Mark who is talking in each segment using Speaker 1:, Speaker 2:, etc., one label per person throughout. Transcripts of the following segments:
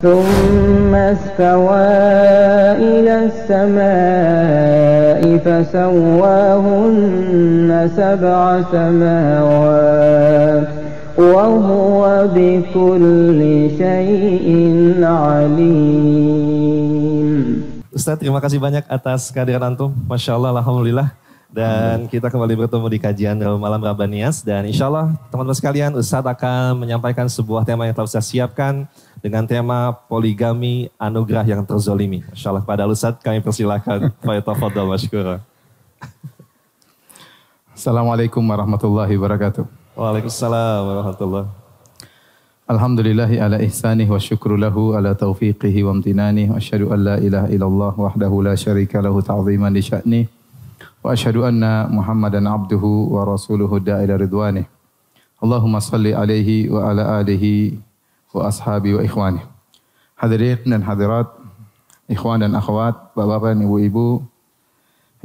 Speaker 1: ثم استوى إلى السماء فسواهن سبع سماوات وهو بكل شيء عليم.
Speaker 2: Ustaz, terima kasih banyak atas kehadiran antum. Masya Allah, alhamdulillah. Dan kita kembali bertemu di kajian Malam Rabbanias. Dan insya Allah teman-teman sekalian, Ustaz akan menyampaikan sebuah tema yang telah Ustaz siapkan dengan tema poligami anugerah yang terzolimi. Masya Allah, pada Ustaz kami persilahkan. Fayatafadhal masykurah.
Speaker 3: Assalamualaikum warahmatullahi wabarakatuh.
Speaker 2: Waalaikumsalam warahmatullahi.
Speaker 3: Alhamdulillahi ala ihsanih wa syukru lahu ala taufiqihi wa amtinanih wa asyhadu an la ilaha illallah wahdahu la syarika lahu ta'ziman li sya'nih wa asyhadu anna Muhammadan abduhu wa rasuluhu da'ila ridwanih. Allahumma salli alaihi wa ala alihi wa ashabi wa ikhwanih. Hadirin dan hadirat, ikhwan dan akhwat, bapak-bapak dan ibu-ibu,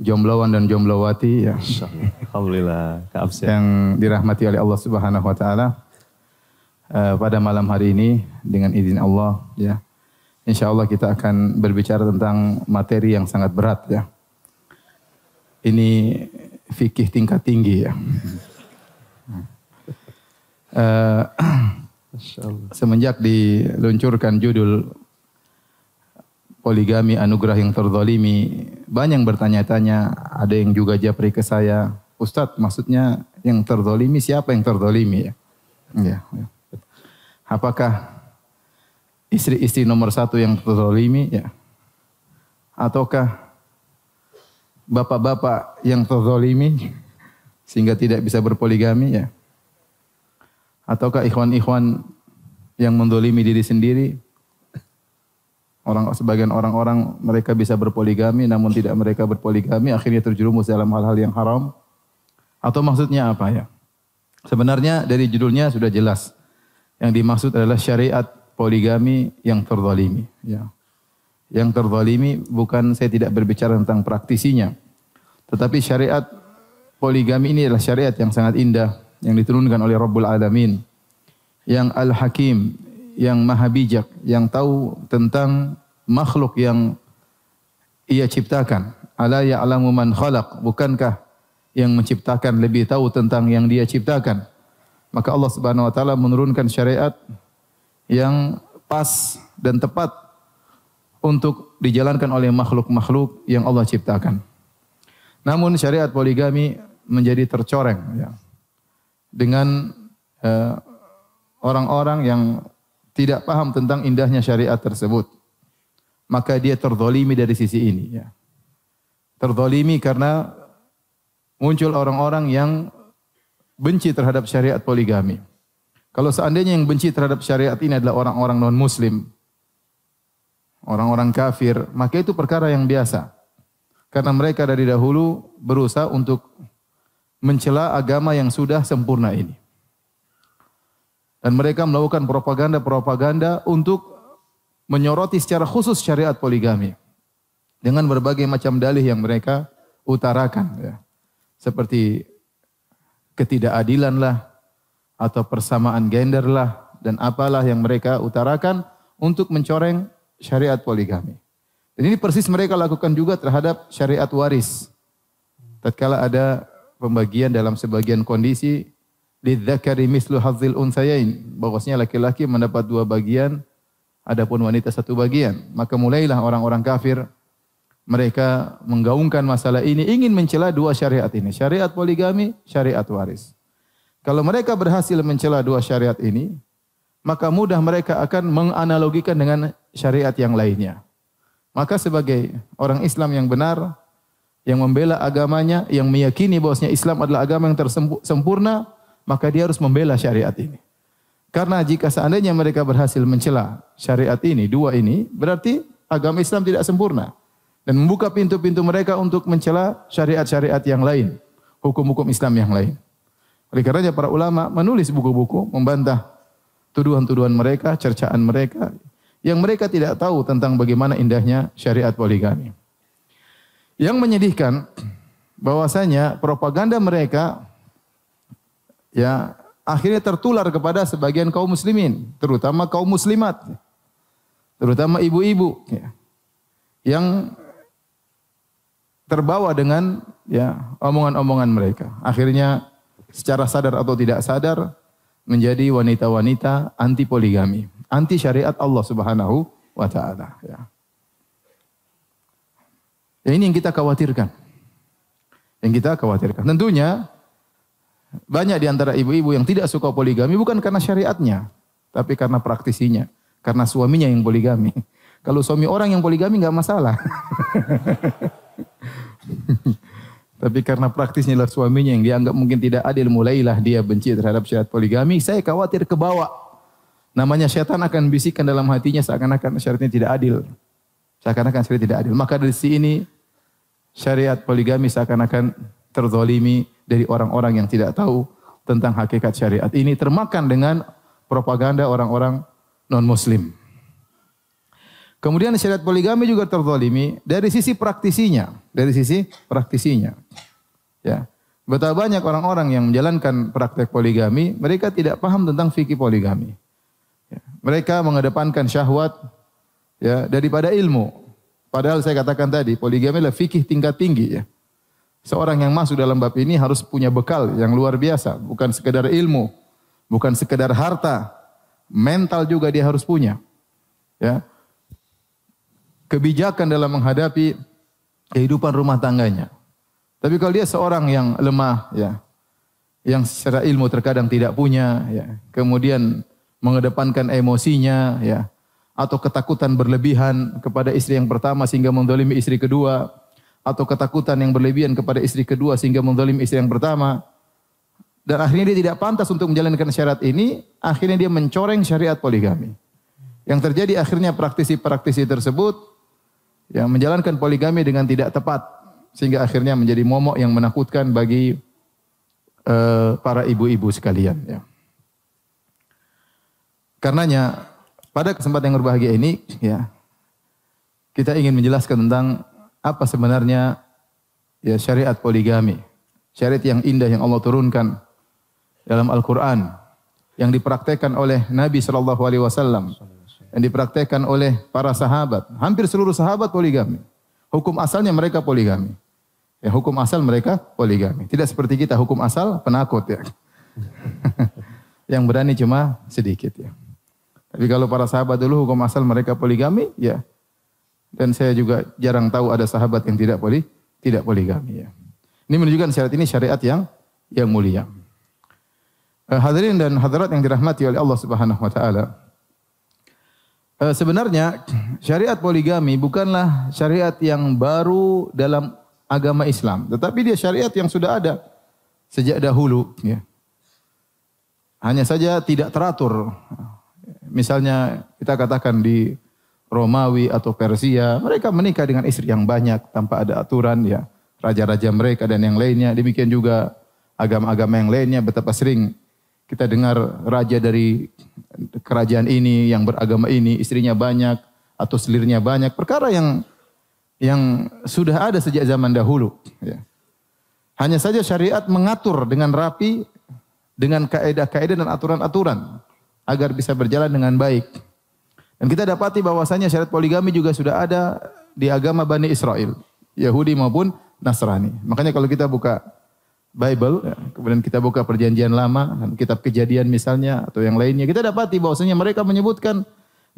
Speaker 3: jombloan dan jomblowati ya.
Speaker 2: Alhamdulillah,
Speaker 3: yang dirahmati oleh Allah Subhanahu wa taala. Pada malam hari ini dengan izin Allah ya. Insyaallah kita akan berbicara tentang materi yang sangat berat ya. Ini fikih tingkat tinggi ya. Semenjak diluncurkan judul poligami anugerah yang terzalimi, banyak yang bertanya-tanya, ada yang juga japri ke saya, Ustadz maksudnya yang terzalimi siapa yang terzalimi ya? Ya. Apakah istri-istri nomor satu yang terzalimi ya? Ataukah bapak-bapak yang terzalimi sehingga tidak bisa berpoligami ya? Ataukah ikhwan-ikhwan yang menzalimi diri sendiri? Sebagian orang-orang mereka bisa berpoligami namun tidak mereka berpoligami akhirnya terjerumus dalam hal-hal yang haram. Atau maksudnya apa ya? Sebenarnya dari judulnya sudah jelas. Yang dimaksud adalah syariat poligami yang terzalimi ya. Yang terzalimi bukan saya tidak berbicara tentang praktisinya. Tetapi syariat poligami ini adalah syariat yang sangat indah yang diturunkan oleh Rabbul Alamin, yang Al-Hakim, yang Maha Bijak, yang tahu tentang makhluk yang Ia ciptakan. Ala ya'lamu man khalaq, bukankah yang menciptakan lebih tahu tentang yang Dia ciptakan? Maka Allah Subhanahu wa taala menurunkan syariat yang pas dan tepat untuk dijalankan oleh makhluk-makhluk yang Allah ciptakan. Namun syariat poligami menjadi tercoreng ya, dengan orang-orang yang tidak paham tentang indahnya syariat tersebut. Maka dia terzalimi dari sisi ini ya. Terzalimi karena muncul orang-orang yang benci terhadap syariat poligami. Kalau seandainya yang benci terhadap syariat ini adalah orang-orang non-muslim, orang-orang kafir, maka itu perkara yang biasa. Karena mereka dari dahulu berusaha untuk mencela agama yang sudah sempurna ini. Dan mereka melakukan propaganda-propaganda untuk menyoroti secara khusus syariat poligami. Dengan berbagai macam dalih yang mereka utarakan. Ya. Seperti ketidakadilan lah, atau persamaan gender lah, dan apalah yang mereka utarakan untuk mencoreng syariat poligami. Dan ini persis mereka lakukan juga terhadap syariat waris. Tatkala ada pembagian dalam sebagian kondisi, lidzakari mislu hadzil unsayain, bahwasanya laki-laki mendapat 2 bagian, adapun wanita 1 bagian. Maka mulailah orang-orang kafir, mereka menggaungkan masalah ini, ingin mencela 2 syariat ini. Syariat poligami, syariat waris. Kalau mereka berhasil mencela 2 syariat ini, maka mudah mereka akan menganalogikan dengan syariat yang lainnya. Maka sebagai orang Islam yang benar, yang membela agamanya, yang meyakini bahwasanya Islam adalah agama yang sempurna, maka dia harus membela syariat ini. Karena jika seandainya mereka berhasil mencela syariat ini, 2 ini, berarti agama Islam tidak sempurna. Dan membuka pintu-pintu mereka untuk mencela syariat-syariat yang lain, hukum-hukum Islam yang lain. Oleh karenanya para ulama menulis buku-buku membantah tuduhan-tuduhan mereka, cercaan mereka, yang mereka tidak tahu tentang bagaimana indahnya syariat poligami. Yang menyedihkan bahwasanya propaganda mereka ya akhirnya tertular kepada sebagian kaum muslimin, terutama kaum muslimat. terutama ibu-ibu ya, yang terbawa dengan ya omongan-omongan mereka. Akhirnya secara sadar atau tidak sadar menjadi wanita-wanita anti poligami, anti syariat Allah Subhanahu wa taala ya. Ya, ini yang kita khawatirkan. Yang kita khawatirkan. Tentunya banyak di antara ibu-ibu yang tidak suka poligami bukan karena syariatnya, tapi karena praktisinya, karena suaminya yang poligami. Kalau suami orang yang poligami enggak masalah. Tapi karena praktisnya adalah suaminya yang dianggap mungkin tidak adil, mulailah dia benci terhadap syariat poligami. Saya khawatir ke bawah. Namanya syaitan akan bisikkan dalam hatinya seakan-akan syariatnya tidak adil. Seakan-akan syariat tidak adil. Maka dari sini syariat poligami seakan-akan terzalimi dari orang-orang yang tidak tahu tentang hakikat syariat ini, termakan dengan propaganda orang-orang non-muslim. Kemudian syariat poligami juga terzalimi dari sisi praktisinya, Ya. Betapa banyak orang-orang yang menjalankan praktek poligami, mereka tidak paham tentang fikih poligami. Ya. Mereka mengedepankan syahwat ya daripada ilmu. Padahal saya katakan tadi, poligami adalah fikih tingkat tinggi ya. Seorang yang masuk dalam bab ini harus punya bekal yang luar biasa, bukan sekedar ilmu, bukan sekedar harta, mental juga dia harus punya. Ya. Kebijakan dalam menghadapi kehidupan rumah tangganya. Tapi kalau dia seorang yang lemah, ya, yang secara ilmu terkadang tidak punya, ya, kemudian mengedepankan emosinya, ya, atau ketakutan berlebihan kepada istri yang pertama sehingga menzalimi istri kedua, atau ketakutan yang berlebihan kepada istri kedua sehingga menzalimi istri yang pertama, dan akhirnya dia tidak pantas untuk menjalankan syarat ini, akhirnya dia mencoreng syariat poligami. Yang terjadi akhirnya praktisi-praktisi tersebut yang menjalankan poligami dengan tidak tepat, sehingga akhirnya menjadi momok yang menakutkan bagi para ibu-ibu sekalian. Ya. Karenanya pada kesempatan yang berbahagia ini, ya, kita ingin menjelaskan tentang apa sebenarnya ya syariat poligami, syariat yang indah yang Allah turunkan dalam Al-Quran, yang dipraktekkan oleh Nabi SAW, yang dipraktekkan oleh para sahabat. Hampir seluruh sahabat poligami. Hukum asalnya mereka poligami. Ya, hukum asal mereka poligami. Tidak seperti kita, hukum asal penakut ya. Yang berani cuma sedikit ya. Tapi kalau para sahabat dulu hukum asal mereka poligami ya. Dan saya juga jarang tahu ada sahabat yang tidak poligami ya. Ini menunjukkan syariat ini syariat yang mulia. Hadirin dan hadirat yang dirahmati oleh Allah Subhanahu wa taala. Sebenarnya syariat poligami bukanlah syariat yang baru dalam agama Islam, tetapi dia syariat yang sudah ada sejak dahulu. Ya. Hanya saja tidak teratur. Misalnya kita katakan di Romawi atau Persia, mereka menikah dengan istri yang banyak tanpa ada aturan. Ya, raja-raja mereka dan yang lainnya. Demikian juga agama-agama yang lainnya. Betapa sering kita dengar raja dari kerajaan ini yang beragama ini istrinya banyak atau selirnya banyak. Perkara yang sudah ada sejak zaman dahulu. Ya. Hanya saja syariat mengatur dengan rapi, dengan kaedah-kaedah dan aturan-aturan agar bisa berjalan dengan baik. Dan kita dapati bahwasanya syariat poligami juga sudah ada di agama Bani Israel, Yahudi maupun Nasrani. Makanya kalau kita buka Bible, ya, kemudian kita buka Perjanjian Lama, kitab Kejadian misalnya atau yang lainnya, kita dapati bahwasanya mereka menyebutkan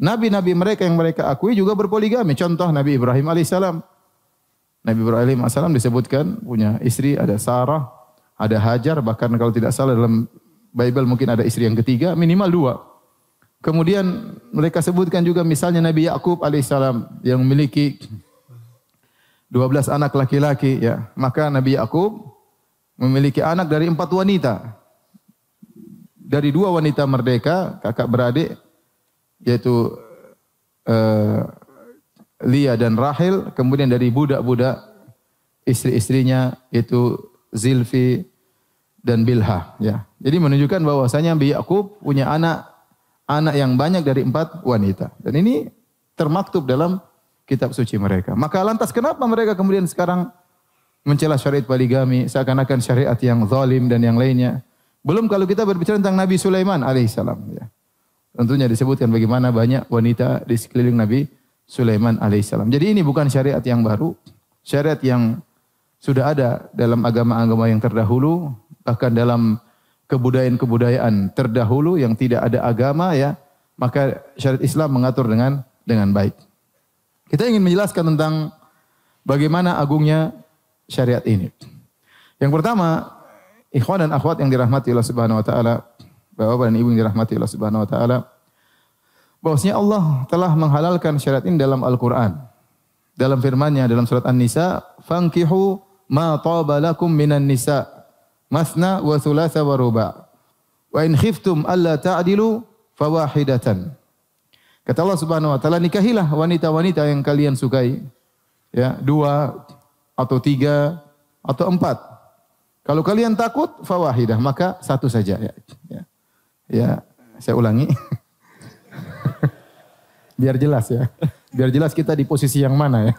Speaker 3: nabi-nabi mereka yang mereka akui juga berpoligami. Contoh Nabi Ibrahim alaihissalam. Nabi Ibrahim alaihissalam disebutkan punya istri, ada Sarah, ada Hajar, bahkan kalau tidak salah dalam Bible mungkin ada istri yang ketiga, minimal 2. Kemudian mereka sebutkan juga misalnya Nabi Yakub alaihissalam yang memiliki 12 anak laki-laki. Ya. Maka Nabi Yakub memiliki anak dari 4 wanita. Dari 2 wanita merdeka, kakak beradik, yaitu Lia dan Rahel, kemudian dari budak-budak istri-istrinya yaitu Zilfi dan Bilha. Ya. Jadi menunjukkan bahwasanya Nabi Yakub punya anak yang banyak dari 4 wanita. Dan ini termaktub dalam kitab suci mereka. Maka lantas kenapa mereka kemudian sekarang mencela syariat poligami, seakan-akan syariat yang zalim dan yang lainnya? Belum kalau kita berbicara tentang Nabi Sulaiman alaihissalam. Ya. Tentunya disebutkan bagaimana banyak wanita di sekeliling Nabi Sulaiman alaihissalam. Jadi ini bukan syariat yang baru, syariat yang sudah ada dalam agama-agama yang terdahulu, bahkan dalam kebudayaan-kebudayaan terdahulu yang tidak ada agama ya, maka syariat Islam mengatur dengan baik. Kita ingin menjelaskan tentang bagaimana agungnya syariat ini. Yang pertama, ikhwan dan akhwat yang dirahmati Allah Subhanahu wa taala, Bapak dan Ibu yang dirahmati Allah Subhanahu wa taala, bahwasanya Allah telah menghalalkan syariat ini dalam Al-Qur'an. Dalam firman-Nya dalam surat An-Nisa, "Fankihu ma taba lakum minan nisa, mathna wa thulatha wa ruba'. Wa in khiftum alla ta'dilu fawahidatan." Kata Allah Subhanahu wa taala, nikahilah wanita-wanita yang kalian sukai. Ya, 2 atau 3 atau 4. Kalau kalian takut fawahidah, maka 1 saja ya. Saya ulangi. Biar jelas ya. Biar jelas kita di posisi yang mana ya.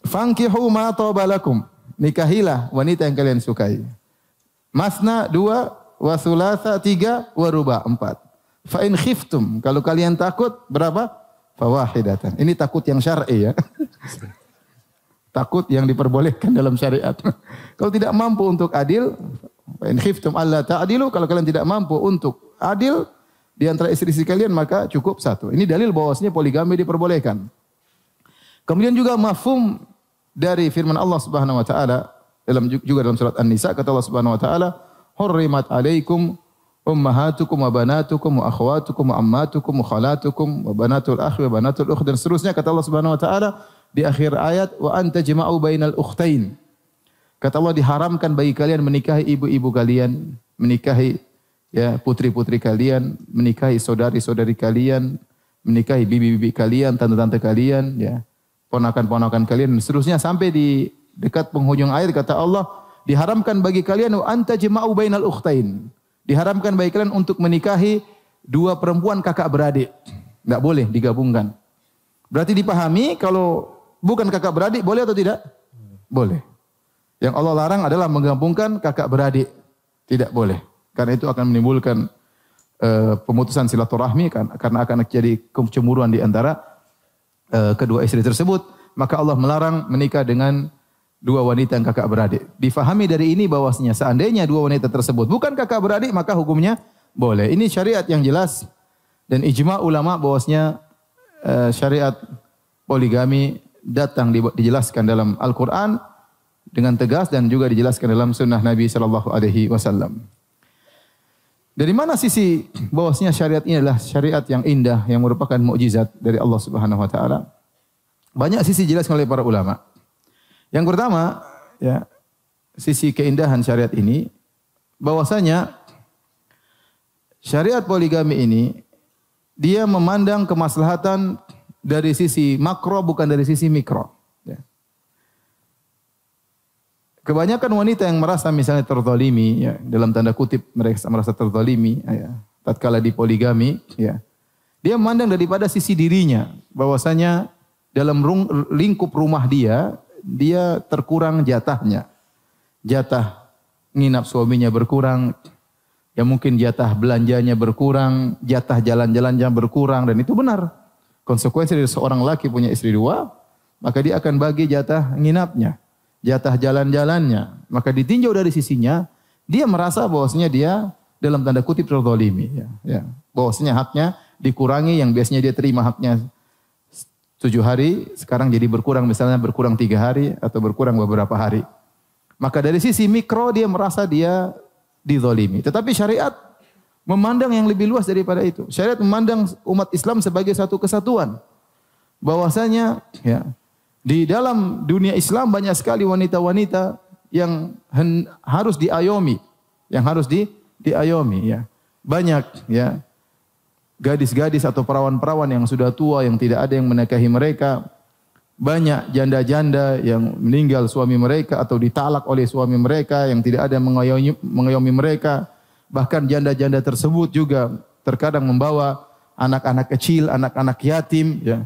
Speaker 3: Fankihu ma taba lakum. Nikahilah wanita yang kalian sukai. Masna 2, wa thulatha 3, wa ruba 4. Fa in khiftum, kalau kalian takut berapa? Fawahidatan. Ini takut yang syar'i ya. Takut yang diperbolehkan dalam syariat. Kalau tidak mampu untuk adil, fa in khiftum alla ta'dilu, kalau kalian tidak mampu untuk adil di antara istri-istri kalian maka cukup 1. Ini dalil bahwasanya poligami diperbolehkan. Kemudian juga mafhum dari firman Allah Subhanahu wa taala juga dalam surat An-Nisa, kata Allah Subhanahu wa taala, "Hurrimat 'alaikum ummahatukum wa banatukum wa akhwatukum wa ammatukum wa khalatukum wa banatul akhi wa banatul ukht," dan seterusnya kata Allah Subhanahu wa taala di akhir ayat, "Wa anta jama'u bainal ukhtain." Kata Allah, diharamkan bagi kalian menikahi ibu-ibu kalian, menikahi ya putri-putri kalian, menikahi saudari-saudari kalian, menikahi bibi-bibi kalian, tante-tante kalian, ya, ponakan-ponakan kalian, dan seterusnya sampai di dekat penghujung ayat kata Allah, diharamkan bagi kalian wa anta jama'u bainal ukhtain. Diharamkan bagi kalian untuk menikahi 2 perempuan kakak beradik. Enggak boleh digabungkan. Berarti dipahami kalau bukan kakak beradik boleh atau tidak? Boleh. Yang Allah larang adalah menggabungkan kakak beradik. Tidak boleh. Karena itu akan menimbulkan pemutusan silaturahmi karena akan terjadi kecemburuan di antara kedua istri tersebut. Maka Allah melarang menikah dengan 2 wanita yang kakak beradik. Difahami dari ini bahwasanya seandainya 2 wanita tersebut bukan kakak beradik maka hukumnya boleh. Ini syariat yang jelas dan ijma' ulama bahwasanya syariat poligami datang dijelaskan dalam Al-Quran dengan tegas dan juga dijelaskan dalam sunnah Nabi sallallahu alaihi wasallam. Dari mana sisi bahwasanya syariat ini adalah syariat yang indah yang merupakan mukjizat dari Allah Subhanahu wa taala? Banyak sisi dijelaskan oleh para ulama. Yang pertama, ya, sisi keindahan syariat ini bahwasanya syariat poligami ini dia memandang kemaslahatan dari sisi makro bukan dari sisi mikro. Ya. Kebanyakan wanita yang merasa misalnya terzalimi, ya, dalam tanda kutip mereka merasa terzalimi, ya, tatkala di poligami, ya, dia memandang daripada sisi dirinya, bahwasanya dalam lingkup rumah dia terkurang jatahnya. Jatah nginap suaminya berkurang, ya mungkin jatah belanjanya berkurang, jatah jalan-jalannya berkurang, dan itu benar. Konsekuensi dari seorang laki punya istri 2, maka dia akan bagi jatah nginapnya, jatah jalan-jalannya. Maka ditinjau dari sisinya, dia merasa bahwasanya dia dalam tanda kutip terzalimi, ya. Bahwasanya haknya dikurangi, yang biasanya dia terima haknya 7 hari, sekarang jadi berkurang, misalnya berkurang 3 hari atau berkurang beberapa hari. Maka dari sisi mikro dia merasa dia dizalimi. Tetapi syariat memandang yang lebih luas daripada itu. Syariat memandang umat Islam sebagai satu kesatuan. Bahwasanya ya, di dalam dunia Islam banyak sekali wanita-wanita yang harus diayomi, diayomi, ya. Banyak, ya, gadis-gadis atau perawan-perawan yang sudah tua yang tidak ada yang menikahi mereka. Banyak janda-janda yang meninggal suami mereka atau ditalak oleh suami mereka yang tidak ada yang mengayomi mereka. Bahkan janda-janda tersebut juga terkadang membawa anak-anak kecil, anak-anak yatim, ya.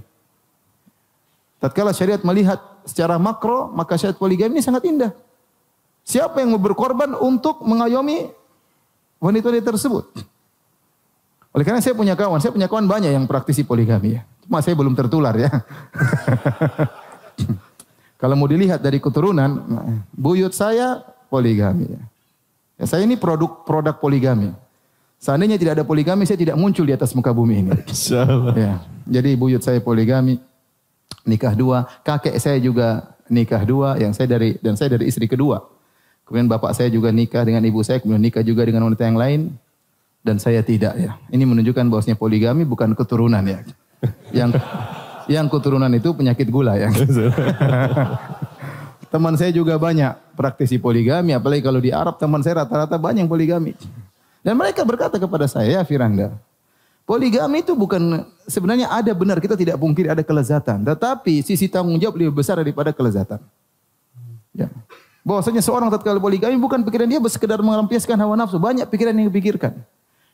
Speaker 3: Tatkala syariat melihat secara makro, maka syariat poligami ini sangat indah. Siapa yang mau berkorban untuk mengayomi wanita-wanita tersebut? Oleh karena saya punya kawan banyak yang praktisi poligami ya. Cuma saya belum tertular ya. Kalau mau dilihat dari keturunan, buyut saya poligami ya. Ya, saya ini produk poligami. Seandainya tidak ada poligami, saya tidak muncul di atas muka bumi ini.
Speaker 2: Insyaallah.
Speaker 3: Ya. Jadi buyut saya poligami, nikah 2, kakek saya juga nikah 2, saya dari istri kedua. Kemudian bapak saya juga nikah dengan ibu saya, kemudian nikah juga dengan wanita yang lain, dan saya tidak ya. Ini menunjukkan bahwasanya poligami bukan keturunan ya. Yang keturunan itu penyakit gula ya. Teman saya juga banyak praktisi poligami, apalagi kalau di Arab teman saya rata-rata banyak yang poligami. Dan mereka berkata kepada saya, Firanda, poligami itu bukan, sebenarnya ada benar, kita tidak pungkiri ada kelezatan. Tetapi sisi tanggung jawab lebih besar daripada kelezatan. Ya. Bahwasanya seorang tatkala poligami bukan pikiran dia sekedar melampiaskan hawa nafsu. Banyak pikiran yang dipikirkan.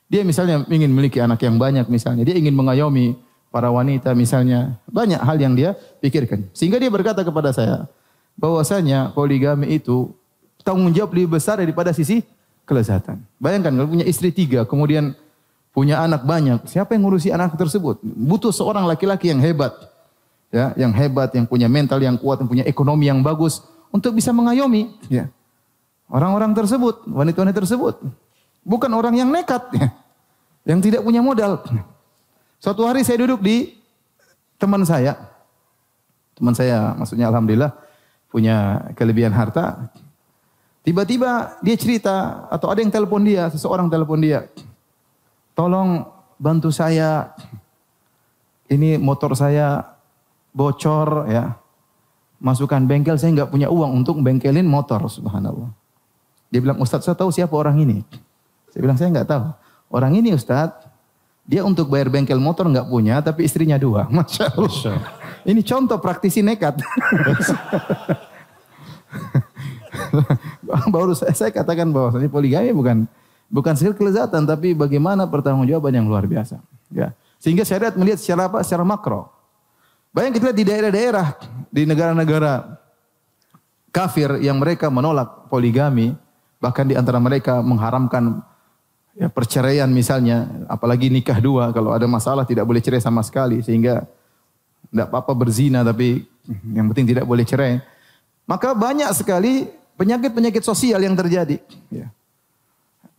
Speaker 3: Dia misalnya ingin memiliki anak yang banyak misalnya. Dia ingin mengayomi para wanita misalnya. Banyak hal yang dia pikirkan. Sehingga dia berkata kepada saya, bahwasanya poligami itu tanggung jawab lebih besar daripada sisi kelezatan. Bayangkan kalau punya istri 3, kemudian punya anak banyak. Siapa yang ngurusi anak tersebut? Butuh seorang laki-laki yang hebat. Ya, yang hebat, yang punya mental yang kuat, yang punya ekonomi yang bagus untuk bisa mengayomi ya. Orang-orang tersebut, wanita-wanita tersebut. Bukan orang yang nekat ya. Yang tidak punya modal. Suatu hari saya duduk di teman saya. Teman saya maksudnya alhamdulillah punya kelebihan harta. Tiba-tiba dia cerita atau ada yang telepon dia, seseorang telepon dia. Tolong bantu saya. Ini motor saya bocor ya. Masukkan bengkel, saya enggak punya uang untuk bengkelin motor, subhanallah. Dia bilang, "Ustaz, saya tahu siapa orang ini." Saya bilang, "Saya enggak tahu." Orang ini Ustaz, dia untuk bayar bengkel motor enggak punya, tapi istrinya 2. Masya Allah. Ini contoh praktisi nekat. Baru saya katakan bahwa poligami bukan sekedar kelezatan, tapi bagaimana pertanggungjawaban yang luar biasa. Ya. Sehingga syariat melihat secara apa? Secara makro. Bayangkan kita lihat di daerah-daerah, di negara-negara kafir yang mereka menolak poligami, bahkan di antara mereka mengharamkan ya, perceraian misalnya, apalagi nikah 2, kalau ada masalah tidak boleh cerai sama sekali, sehingga tidak apa-apa berzina, tapi yang penting tidak boleh cerai. Maka banyak sekali penyakit-penyakit sosial yang terjadi. Ya.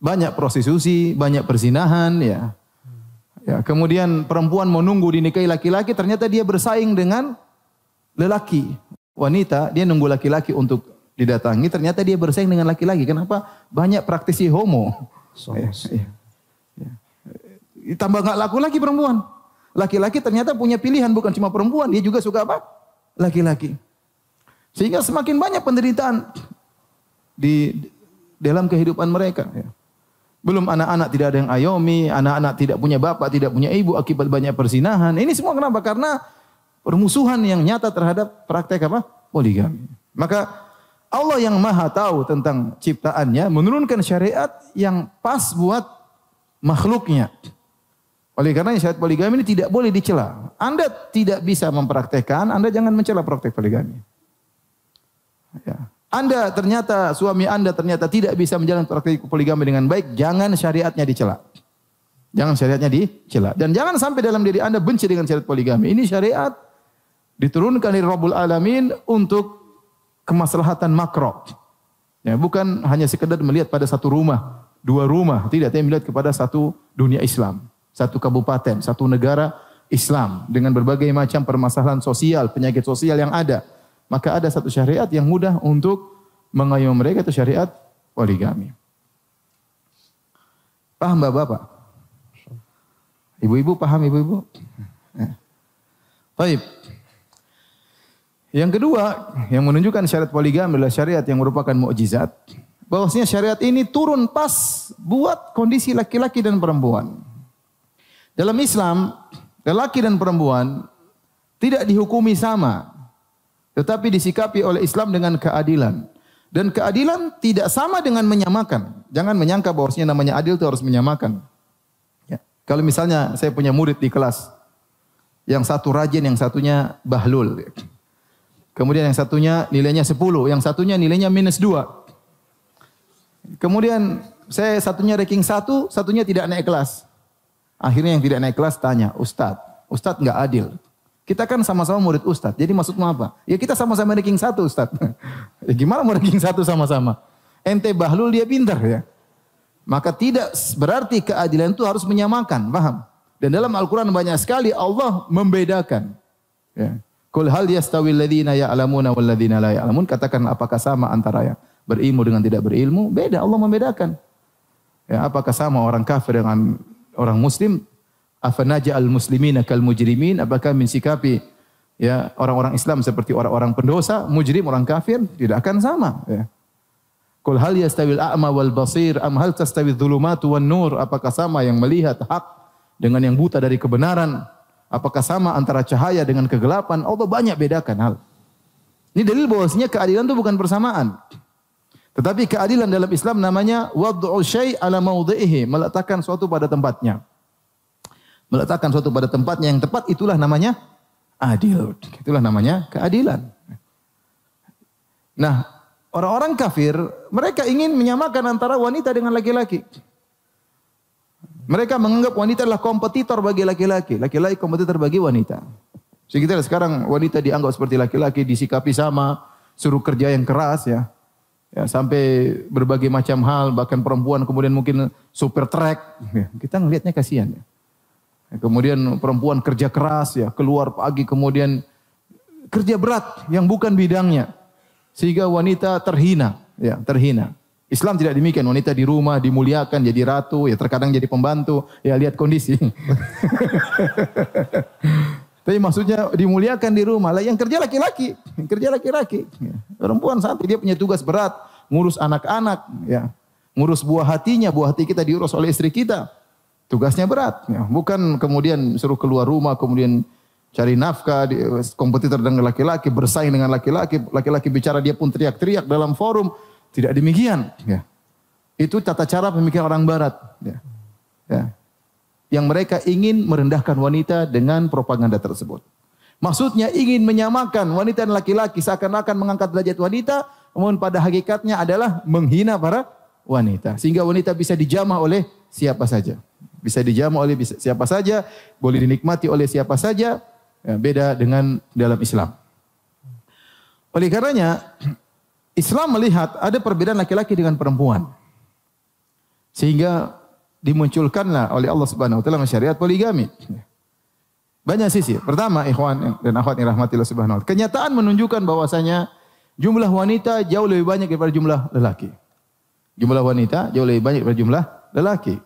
Speaker 3: Banyak prostitusi, banyak perzinahan. Ya. Ya, kemudian perempuan menunggu dinikahi laki-laki, ternyata dia bersaing dengan lelaki. Wanita, dia nunggu laki-laki untuk didatangi, ternyata dia bersaing dengan laki-laki. Kenapa? Banyak praktisi homo. Ya. Tambah nggak laku lagi perempuan. Laki-laki ternyata punya pilihan, bukan cuma perempuan, dia juga suka apa? Laki-laki. Sehingga semakin banyak penderitaan di dalam kehidupan mereka. Ya. Belum anak-anak tidak ada yang ayomi, anak-anak tidak punya bapak, tidak punya ibu akibat banyak perzinahan. Ini semua kenapa? Karena permusuhan yang nyata terhadap praktek apa? Poligami. Maka Allah yang maha tahu tentang ciptaannya menurunkan syariat yang pas buat makhluknya. Oleh karena syariat poligami ini tidak boleh dicela. Anda tidak bisa mempraktekkan, Anda jangan mencela praktek poligami. Ya. Anda ternyata, suami Anda ternyata tidak bisa menjalankan praktik poligami dengan baik, jangan syariatnya dicela. Jangan syariatnya dicela. Dan jangan sampai dalam diri Anda benci dengan syariat poligami. Ini syariat diturunkan dari Rabbul Alamin untuk kemaslahatan makro. Ya, bukan hanya sekedar melihat pada satu rumah, 2 rumah. Tidak, tapi melihat kepada satu dunia Islam. Satu kabupaten, satu negara Islam. Dengan berbagai macam permasalahan sosial, penyakit sosial yang ada. Maka ada satu syariat yang mudah untuk mengayomi mereka, itu syariat poligami. Paham Bapak-bapak? Ibu-ibu paham ibu-ibu? Baik. Yang kedua, yang menunjukkan syariat poligami adalah syariat yang merupakan mukjizat. Bahwasanya syariat ini turun pas buat kondisi laki-laki dan perempuan. Dalam Islam, lelaki dan perempuan tidak dihukumi sama. Tetapi disikapi oleh Islam dengan keadilan. Dan keadilan tidak sama dengan menyamakan. Jangan menyangka bahwasanya namanya adil itu harus menyamakan. Ya. Kalau misalnya saya punya murid di kelas. Yang satu rajin, yang satunya bahlul. Kemudian yang satunya nilainya 10. Yang satunya nilainya -2. Kemudian saya satunya ranking 1, satunya tidak naik kelas. Akhirnya yang tidak naik kelas tanya, Ustadz nggak adil. Kita kan sama-sama murid Ustadz, jadi maksudmu apa? Ya kita sama-sama ranking 1 Ustadz. Ya gimana mau ranking 1 sama-sama? Ente bahlul, dia pintar ya. Maka tidak berarti keadilan itu harus menyamakan, paham? Dan dalam Al-Quran banyak sekali Allah membedakan. Ya. Qul hal yastawil ladzina ya'lamuna wal ladzina la ya'lamun. Katakan apakah sama antara yang berilmu dengan tidak berilmu? Beda, Allah membedakan. Ya, apakah sama orang kafir dengan orang muslim? Afanaja'al muslimina kal mujrimin, apakah mensikapi ya orang-orang Islam seperti orang-orang pendosa, mujrim, orang kafir? Tidak akan sama ya. Qul hal yastawil a'ma wal basir am hal tastawidz dzulumatu wan nur, apakah sama yang melihat hak dengan yang buta dari kebenaran? Apakah sama antara cahaya dengan kegelapan? Allah banyak bedakan hal. Ini dalil bahwasanya keadilan itu bukan persamaan. Tetapi keadilan dalam Islam namanya wad'u syai' ala mawdhihi, meletakkan suatu pada tempatnya. Meletakkan suatu pada tempatnya yang tepat, itulah namanya adil. Itulah namanya keadilan. Nah, orang-orang kafir, mereka ingin menyamakan antara wanita dengan laki-laki. Mereka menganggap wanita adalah kompetitor bagi laki-laki. Laki-laki kompetitor bagi wanita. Sekitar sekarang wanita dianggap seperti laki-laki, disikapi sama, suruh kerja yang keras ya. Ya, sampai berbagai macam hal, bahkan perempuan kemudian mungkin super trek. Ya, kita ngelihatnya kasihan ya. Kemudian perempuan kerja keras ya, keluar pagi kemudian kerja berat yang bukan bidangnya. Sehingga wanita terhina, ya, terhina. Islam tidak demikian, wanita di rumah dimuliakan jadi ratu, ya terkadang jadi pembantu, ya lihat kondisi. Tapi maksudnya dimuliakan di rumah, lah yang kerja laki-laki, yang kerja laki-laki. Ya. Perempuan sampai dia punya tugas berat, ngurus anak-anak, ya. Ngurus buah hatinya, buah hati kita diurus oleh istri kita. Tugasnya berat, ya. Bukan kemudian suruh keluar rumah, kemudian cari nafkah, kompetitor dengan laki-laki, bersaing dengan laki-laki, laki-laki bicara dia pun teriak-teriak dalam forum. Tidak demikian. Ya. Itu tata cara pemikiran orang Barat. Ya. Ya. Yang mereka ingin merendahkan wanita dengan propaganda tersebut. Maksudnya ingin menyamakan wanita dan laki-laki, seakan-akan mengangkat derajat wanita, namun pada hakikatnya adalah menghina para wanita. Sehingga wanita bisa dijamah oleh siapa saja. Bisa dijamah oleh siapa saja, boleh dinikmati oleh siapa saja, ya, beda dengan dalam Islam. Oleh karenanya, Islam melihat ada perbedaan laki-laki dengan perempuan. Sehingga dimunculkanlah oleh Allah Subhanahu wa taala syariat poligami. Banyak sisi. Pertama, ikhwan dan akhwat yang rahmatillah subhanahu wa taala, kenyataan menunjukkan bahwasanya jumlah wanita jauh lebih banyak daripada jumlah lelaki. Jumlah wanita jauh lebih banyak daripada jumlah lelaki.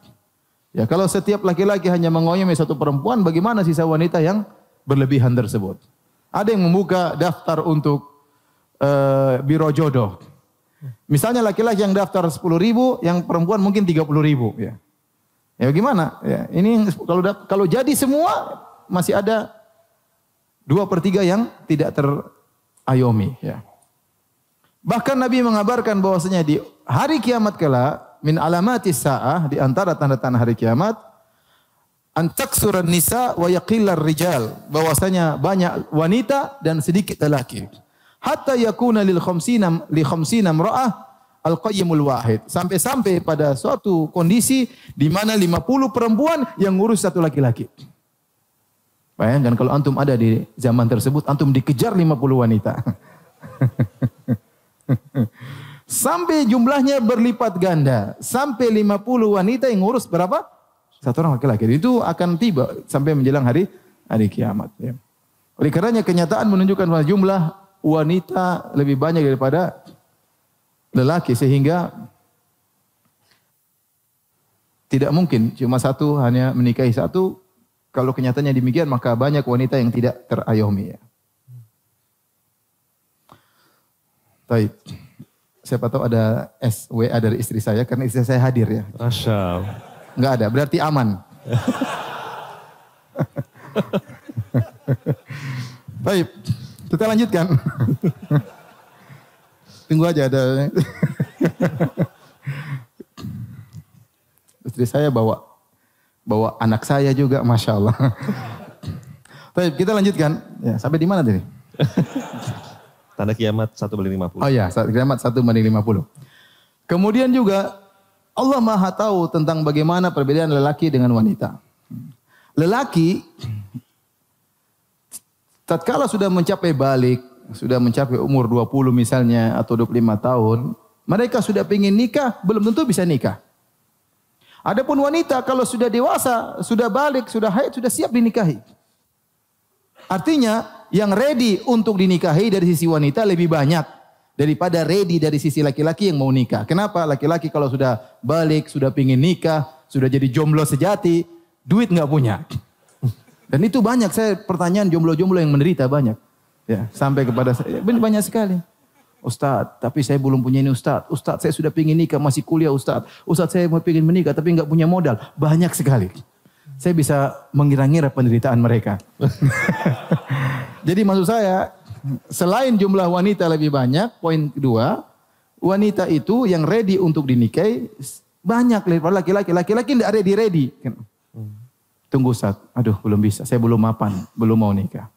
Speaker 3: Ya, kalau setiap laki-laki hanya mengoyomi satu perempuan, bagaimana sisa wanita yang berlebihan tersebut? Ada yang membuka daftar untuk biro jodoh. Misalnya laki-laki yang daftar 10.000, yang perempuan mungkin 30.000. Ya, ya bagaimana? Ya, ini kalau jadi semua masih ada 2/3 yang tidak terayomi. Ya. Bahkan Nabi mengabarkan bahwasanya di hari kiamat kelak, min alamatis sa'ah, di antara tanda-tanda hari kiamat, antaksuran nisa wa yaqillar rijal, bahwasanya banyak wanita dan sedikit lelaki. Hatta yakuna li khamsina imra'ah al-qayyimul wahid. Sampai-sampai pada suatu kondisi di mana 50 perempuan yang ngurus satu laki-laki. Bayangkan kalau antum ada di zaman tersebut, antum dikejar 50 wanita. Sampai jumlahnya berlipat ganda. Sampai 50 wanita yang ngurus berapa? Satu orang laki-laki. Itu akan tiba sampai menjelang hari kiamat. Ya. Oleh karenanya kenyataan menunjukkan bahwa jumlah wanita lebih banyak daripada lelaki. Sehingga tidak mungkin cuma satu hanya menikahi satu. Kalau kenyataannya demikian maka banyak wanita yang tidak terayomi. Ya. Baik. Siapa tahu ada SWA dari istri saya, karena istri saya hadir ya.
Speaker 2: Masya Allah.
Speaker 3: Enggak ada, berarti aman. Baik, kita lanjutkan. Tunggu aja ada. Istri saya bawa anak saya juga, Masya Allah. Baik, kita lanjutkan. Ya, sampai di mana tadi?
Speaker 2: Tanda kiamat 1/50.
Speaker 3: Oh ya, kiamat 1/50. Kemudian juga Allah Maha tahu tentang bagaimana perbedaan lelaki dengan wanita. Lelaki tatkala sudah mencapai balik, sudah mencapai umur 20 misalnya atau 25 tahun, mereka sudah ingin nikah, belum tentu bisa nikah. Adapun wanita kalau sudah dewasa, sudah balik, sudah haid, sudah siap dinikahi. Artinya yang ready untuk dinikahi dari sisi wanita lebih banyak daripada ready dari sisi laki-laki yang mau nikah. Kenapa? Laki-laki kalau sudah balik, sudah pingin nikah, sudah jadi jomblo sejati, duit nggak punya. Dan itu banyak, saya pertanyaan jomblo-jomblo yang menderita banyak. Ya, sampai kepada saya, banyak sekali. Ustaz, tapi saya belum punya ini Ustaz. Ustaz, saya sudah pingin nikah, masih kuliah Ustaz. Ustaz, saya mau pingin menikah tapi nggak punya modal. Banyak sekali. Saya bisa mengira-ngira penderitaan mereka. Jadi maksud saya, selain jumlah wanita lebih banyak, poin kedua, wanita itu yang ready untuk dinikahi banyak daripada laki-laki. Laki-laki tidak ready. Tunggu Ustaz, aduh belum bisa, saya belum mapan, belum mau nikah.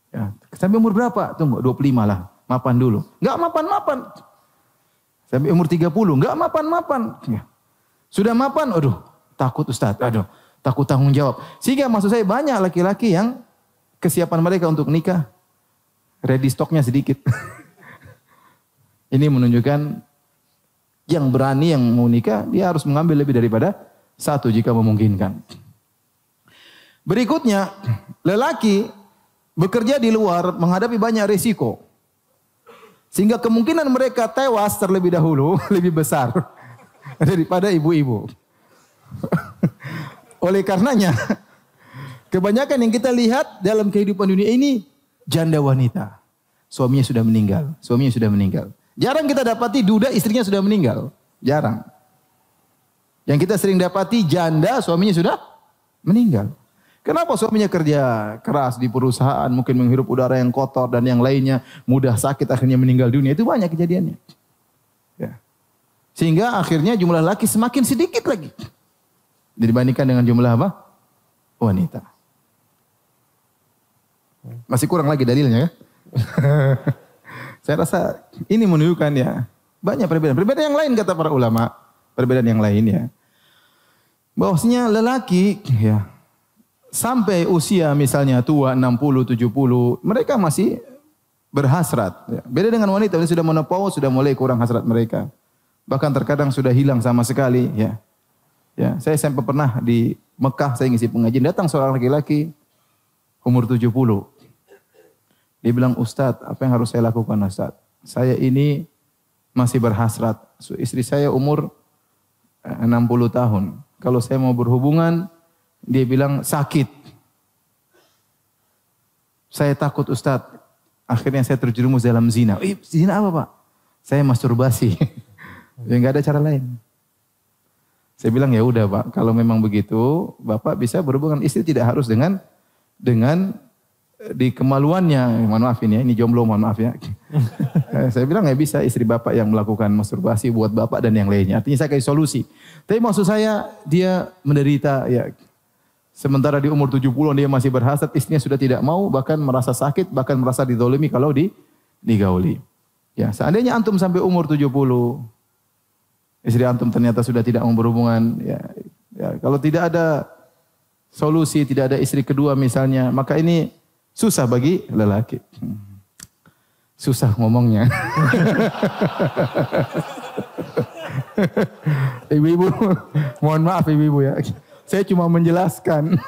Speaker 3: Ya, sampai umur berapa? Tunggu, 25 lah. Mapan dulu. Enggak mapan-mapan. Sampai umur 30, enggak mapan-mapan. Ya. Sudah mapan, aduh, takut Ustaz. Aduh, takut tanggung jawab. Sehingga maksud saya banyak laki-laki yang kesiapan mereka untuk nikah ready stoknya sedikit. Ini menunjukkan yang berani yang mau nikah, dia harus mengambil lebih daripada satu jika memungkinkan. Berikutnya, lelaki bekerja di luar menghadapi banyak risiko. Sehingga kemungkinan mereka tewas terlebih dahulu lebih besar daripada ibu-ibu. Oleh karenanya, kebanyakan yang kita lihat dalam kehidupan dunia ini janda wanita. Suaminya sudah meninggal. Jarang kita dapati duda istrinya sudah meninggal. Jarang. Yang kita sering dapati janda suaminya sudah meninggal. Kenapa suaminya kerja keras di perusahaan, mungkin menghirup udara yang kotor dan yang lainnya, mudah sakit akhirnya meninggal dunia. Itu banyak kejadiannya. Ya. Sehingga akhirnya jumlah laki semakin sedikit lagi dibandingkan dengan jumlah apa? Wanita. Masih kurang lagi dalilnya ya. Saya rasa ini menunjukkan ya banyak perbedaan. Perbedaan yang lain kata para ulama, perbedaan yang lain ya. Bahwasanya lelaki ya sampai usia misalnya tua 60, 70, mereka masih berhasrat. Ya. Beda dengan wanita, yang sudah menopause, sudah mulai kurang hasrat mereka. Bahkan terkadang sudah hilang sama sekali. Ya, ya. Saya sampai pernah di Mekah, saya ngisi pengajian, datang seorang laki-laki umur 70. Dia bilang, Ustadz, apa yang harus saya lakukan Ustadz? Saya ini masih berhasrat. Istri saya umur 60 tahun. Kalau saya mau berhubungan, dia bilang sakit. Saya takut Ustadz. Akhirnya saya terjerumus dalam zina. Zina apa Pak? Saya masturbasi. Ya nggak ada cara lain. Saya bilang ya udah Pak. Kalau memang begitu, Bapak bisa berhubungan istri tidak harus dengan di kemaluannya. Mohon maaf ini jomblo mohon maaf ya. Saya bilang nggak bisa istri Bapak yang melakukan masturbasi buat Bapak dan yang lainnya. Artinya saya kasih solusi. Tapi maksud saya dia menderita ya. Sementara di umur 70 dia masih berhasrat, istrinya sudah tidak mau, bahkan merasa sakit, bahkan merasa dizalimi kalau digauli. Ya, seandainya antum sampai umur 70, istri antum ternyata sudah tidak mau berhubungan, ya, kalau tidak ada solusi, tidak ada istri kedua misalnya, maka ini susah bagi lelaki. Susah ngomongnya. Ibu-ibu, mohon maaf ibu-ibu ya. Saya cuma menjelaskan.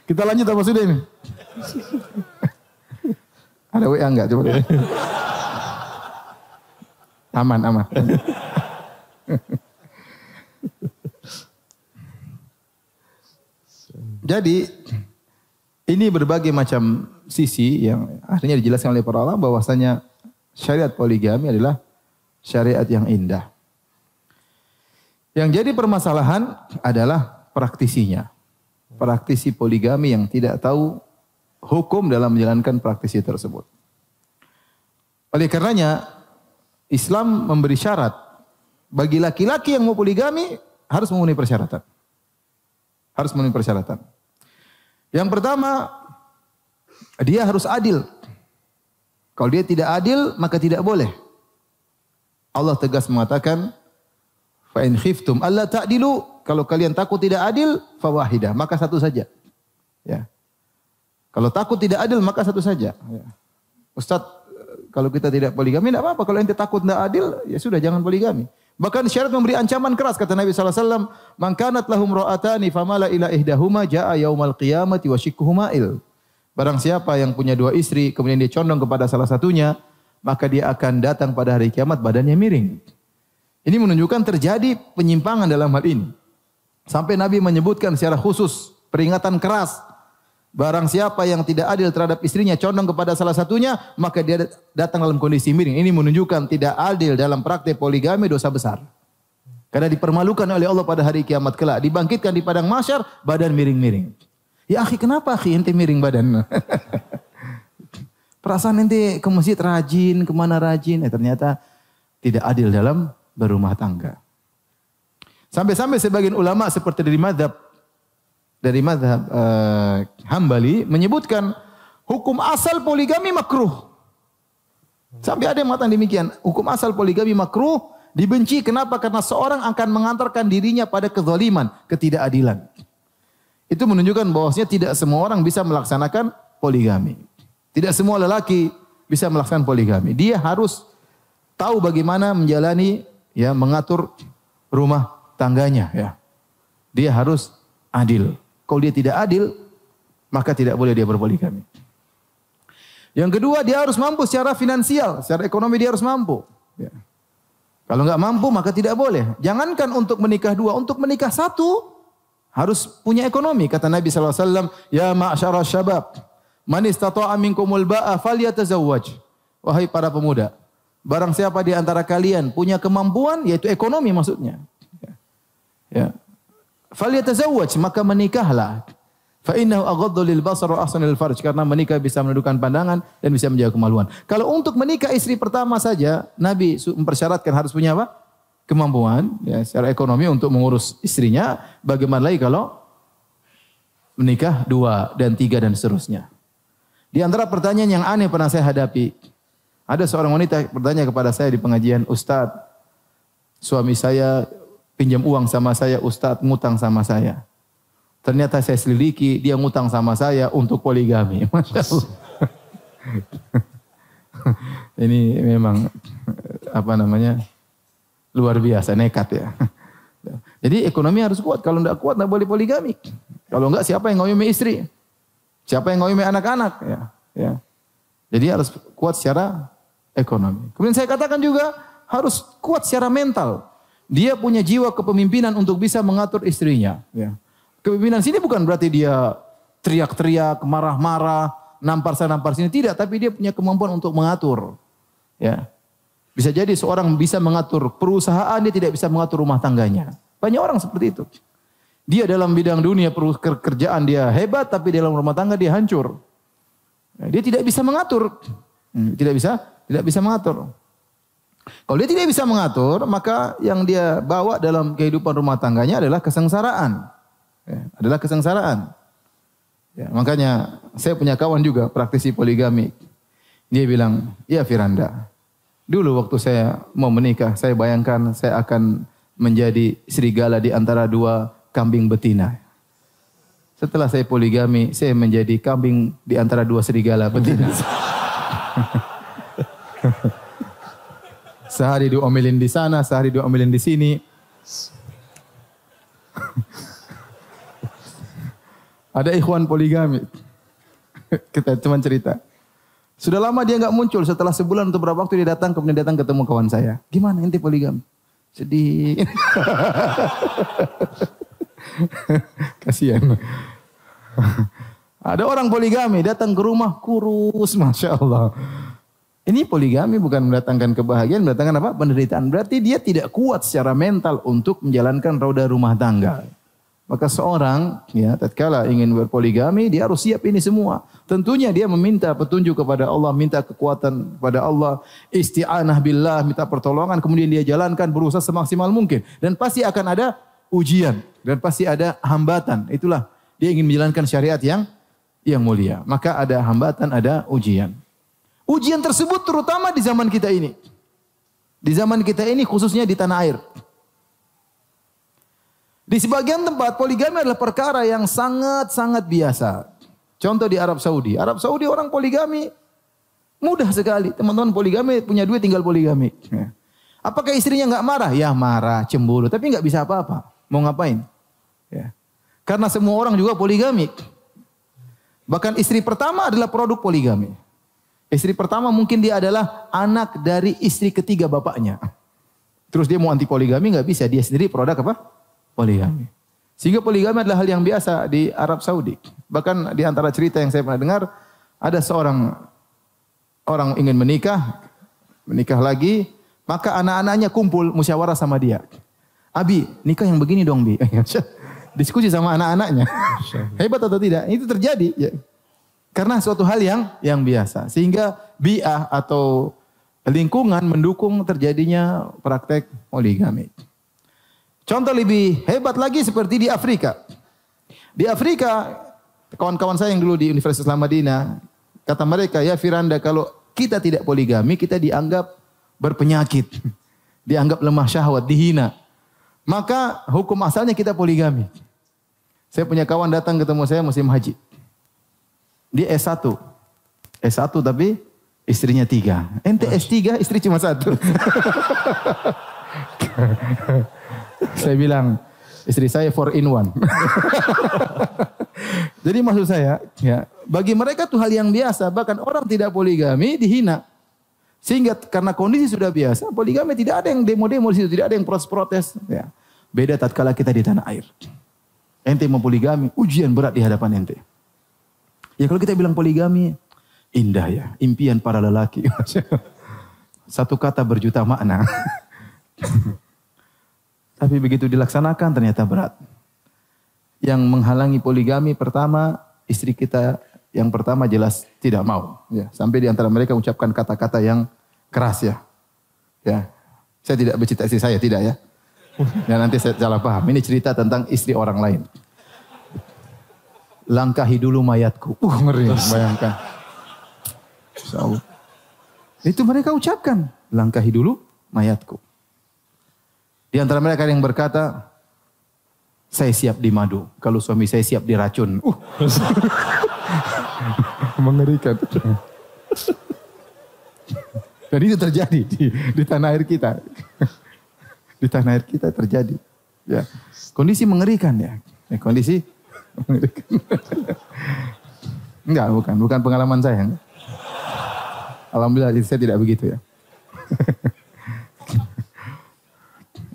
Speaker 3: Kita lanjut apa sudah ini? Ada WA enggak? Coba. Aman. Jadi, ini berbagai macam sisi yang akhirnya dijelaskan oleh para ulama bahwasanya syariat poligami adalah syariat yang indah. Yang jadi permasalahan adalah praktisinya. Praktisi poligami yang tidak tahu hukum dalam menjalankan praktisi tersebut. Oleh karenanya, Islam memberi syarat bagi laki-laki yang mau poligami harus memenuhi persyaratan. Harus memenuhi persyaratan. Yang pertama, dia harus adil. Kalau dia tidak adil, maka tidak boleh. Allah tegas mengatakan, Fa in khiftum alla ta'dilu, kalau kalian takut tidak adil, fawahidah, maka satu saja. Ya. Kalau takut tidak adil, maka satu saja. Ya. Ustaz, kalau kita tidak poligami tidak apa-apa. Kalau ente takut tidak adil, ya sudah jangan poligami. Bahkan syariat memberi ancaman keras, kata Nabi SAW, man kanat lahum ra'atani famala ila ihdahuma ja'a yaumal qiyamati wa shikkuhu ma'il. Barang siapa yang punya dua istri, kemudian dia condong kepada salah satunya, maka dia akan datang pada hari kiamat badannya miring. Ini menunjukkan terjadi penyimpangan dalam hal ini. Sampai Nabi menyebutkan secara khusus, peringatan keras. Barang siapa yang tidak adil terhadap istrinya, condong kepada salah satunya, maka dia datang dalam kondisi miring. Ini menunjukkan tidak adil dalam praktek poligami dosa besar. Karena dipermalukan oleh Allah pada hari kiamat kelak. Dibangkitkan di padang mahsyar, badan miring-miring. Ya akhi, kenapa akhi ente miring badan? Perasaan ente ke masjid rajin, kemana rajin. Ternyata tidak adil dalam berumah tangga. Sampai-sampai sebagian ulama seperti dari mazhab Hambali menyebutkan hukum asal poligami makruh. Sampai ada yang mengatakan demikian, hukum asal poligami makruh, dibenci. Kenapa? Karena seorang akan mengantarkan dirinya pada kezaliman, ketidakadilan. Itu menunjukkan bahwasanya tidak semua orang bisa melaksanakan poligami. Tidak semua lelaki bisa melaksanakan poligami. Dia harus tahu bagaimana menjalani, ya, mengatur rumah tangganya, ya. Dia harus adil. Kalau dia tidak adil, maka tidak boleh dia berpoligami. Yang kedua, dia harus mampu secara finansial, secara ekonomi dia harus mampu. Ya. Kalau nggak mampu, maka tidak boleh. Jangankan untuk menikah dua, untuk menikah satu harus punya ekonomi. Kata Nabi SAW, ya ma'syara syabab, man istata'a minkumul ba'a falyatazawwaj. Wahai para pemuda, barang siapa di antara kalian punya kemampuan, yaitu ekonomi maksudnya. Ya. Falyatazawwaj, maka menikahlah. Fa innahu aghaddu lil basar wa ahsanu lil farj, karena menikah bisa menundukkan pandangan dan bisa menjaga kemaluan. Kalau untuk menikah istri pertama saja, Nabi mempersyaratkan harus punya apa? Kemampuan, ya, secara ekonomi untuk mengurus istrinya. Bagaimana lagi kalau menikah 2 dan 3 dan seterusnya? Di antara pertanyaan yang aneh pernah saya hadapi, ada seorang wanita bertanya kepada saya di pengajian, Ustaz, suami saya pinjam uang sama saya, Ustaz, ngutang sama saya. Ternyata saya selidiki, dia ngutang sama saya untuk poligami. Masya Allah. Ini memang luar biasa, nekat ya. Jadi ekonomi harus kuat. Kalau tidak kuat, tidak boleh poligami. Kalau enggak, siapa yang ngayomi istri? Siapa yang ngayomi anak-anak? Ya. Jadi harus kuat secara ekonomi. Kemudian saya katakan juga harus kuat secara mental. Dia punya jiwa kepemimpinan untuk bisa mengatur istrinya. Ya. Kepemimpinan sini bukan berarti dia teriak-teriak, marah-marah, nampar sana nampar sini. Tidak, tapi dia punya kemampuan untuk mengatur. Ya. Bisa jadi seorang bisa mengatur perusahaan, dia tidak bisa mengatur rumah tangganya. Banyak orang seperti itu. Dia dalam bidang dunia pekerjaan dia hebat, tapi dalam rumah tangga dia hancur. Ya, dia tidak bisa mengatur. Tidak bisa mengatur. Kalau dia tidak bisa mengatur, maka yang dia bawa dalam kehidupan rumah tangganya adalah kesengsaraan. Ya, adalah kesengsaraan. Ya, makanya saya punya kawan juga praktisi poligami. Dia bilang, ya Firanda, dulu waktu saya mau menikah, saya bayangkan saya akan menjadi serigala di antara 2 kambing betina. Setelah saya poligami, saya menjadi kambing di antara 2 serigala betina. Sehari diomelin di sana, sehari diomelin di sini. Ada ikhwan poligami. Kita cuma cerita. Sudah lama dia nggak muncul. Setelah sebulan atau berapa waktu dia datang, kemudian datang ketemu kawan saya. Gimana ente poligami? Sedih. Kasihan. Ada orang poligami datang ke rumah kurus, masya Allah. Ini poligami bukan mendatangkan kebahagiaan, mendatangkan apa? Penderitaan. Berarti dia tidak kuat secara mental untuk menjalankan roda rumah tangga. Maka seorang, ya, tatkala ingin berpoligami, dia harus siap ini semua. Tentunya dia meminta petunjuk kepada Allah, minta kekuatan kepada Allah, isti'anah billah, minta pertolongan, kemudian dia jalankan, berusaha semaksimal mungkin. Dan pasti akan ada ujian, dan pasti ada hambatan. Itulah dia ingin menjalankan syariat yang mulia. Maka ada hambatan, ada ujian. Ujian tersebut terutama di zaman kita ini. Di zaman kita ini khususnya di tanah air. Di sebagian tempat poligami adalah perkara yang sangat-sangat biasa. Contoh di Arab Saudi. Arab Saudi orang poligami mudah sekali. Teman-teman poligami punya duit tinggal poligami. Apakah istrinya nggak marah? Ya marah, cemburu. Tapi nggak bisa apa-apa. Mau ngapain? Ya. Karena semua orang juga poligami. Bahkan istri pertama adalah produk poligami. Istri pertama mungkin dia adalah anak dari istri ketiga bapaknya. Terus dia mau anti poligami nggak bisa. Dia sendiri produk apa? Poligami. Sehingga poligami adalah hal yang biasa di Arab Saudi. Bahkan di antara cerita yang saya pernah dengar, ada seorang orang ingin menikah lagi, maka anak-anaknya kumpul musyawarah sama dia. Abi, nikah yang begini dong, Bi. Diskusi sama anak-anaknya. Hebat atau tidak? Itu terjadi. Ya. Karena suatu hal yang biasa. Sehingga bi'ah atau lingkungan mendukung terjadinya praktek poligami. Contoh lebih hebat lagi seperti di Afrika. Di Afrika, kawan-kawan saya yang dulu di Universitas Islam Madinah, kata mereka, ya Firanda, kalau kita tidak poligami, kita dianggap berpenyakit. Dianggap lemah syahwat, dihina. Maka hukum asalnya kita poligami. Saya punya kawan datang ketemu saya musim haji. Dia S1. S1 tapi istrinya 3. Ente S3, istri cuma 1. Saya bilang, istri saya 4 in 1. Jadi maksud saya, ya, bagi mereka itu hal yang biasa. Bahkan orang tidak poligami dihina. Sehingga karena kondisi sudah biasa, poligami tidak ada yang demo-demo di situ, tidak ada yang protes-protes. Ya. Beda tatkala kita di tanah air. Ente mau poligami, ujian berat di hadapan ente. Ya kalau kita bilang poligami, indah ya, impian para lelaki. Satu kata berjuta makna. Tapi begitu dilaksanakan ternyata berat. Yang menghalangi poligami pertama, istri kita yang pertama jelas tidak mau. Ya, sampai di antara mereka ucapkan kata-kata yang keras ya. Ya, saya tidak bercerita istri saya, tidak ya. Dan nanti saya salah paham. Ini cerita tentang istri orang lain. Langkahi dulu mayatku. Ngeri, bayangkan. Itu mereka ucapkan. Langkahi dulu mayatku. Di antara mereka yang berkata, saya siap di madu. Kalau suami saya siap diracun. Mengerikan. Dan itu terjadi di tanah air kita. Di tanah air kita terjadi. Ya. Kondisi mengerikan ya. Kondisi mengerikan. Enggak, bukan pengalaman saya. Alhamdulillah saya tidak begitu ya.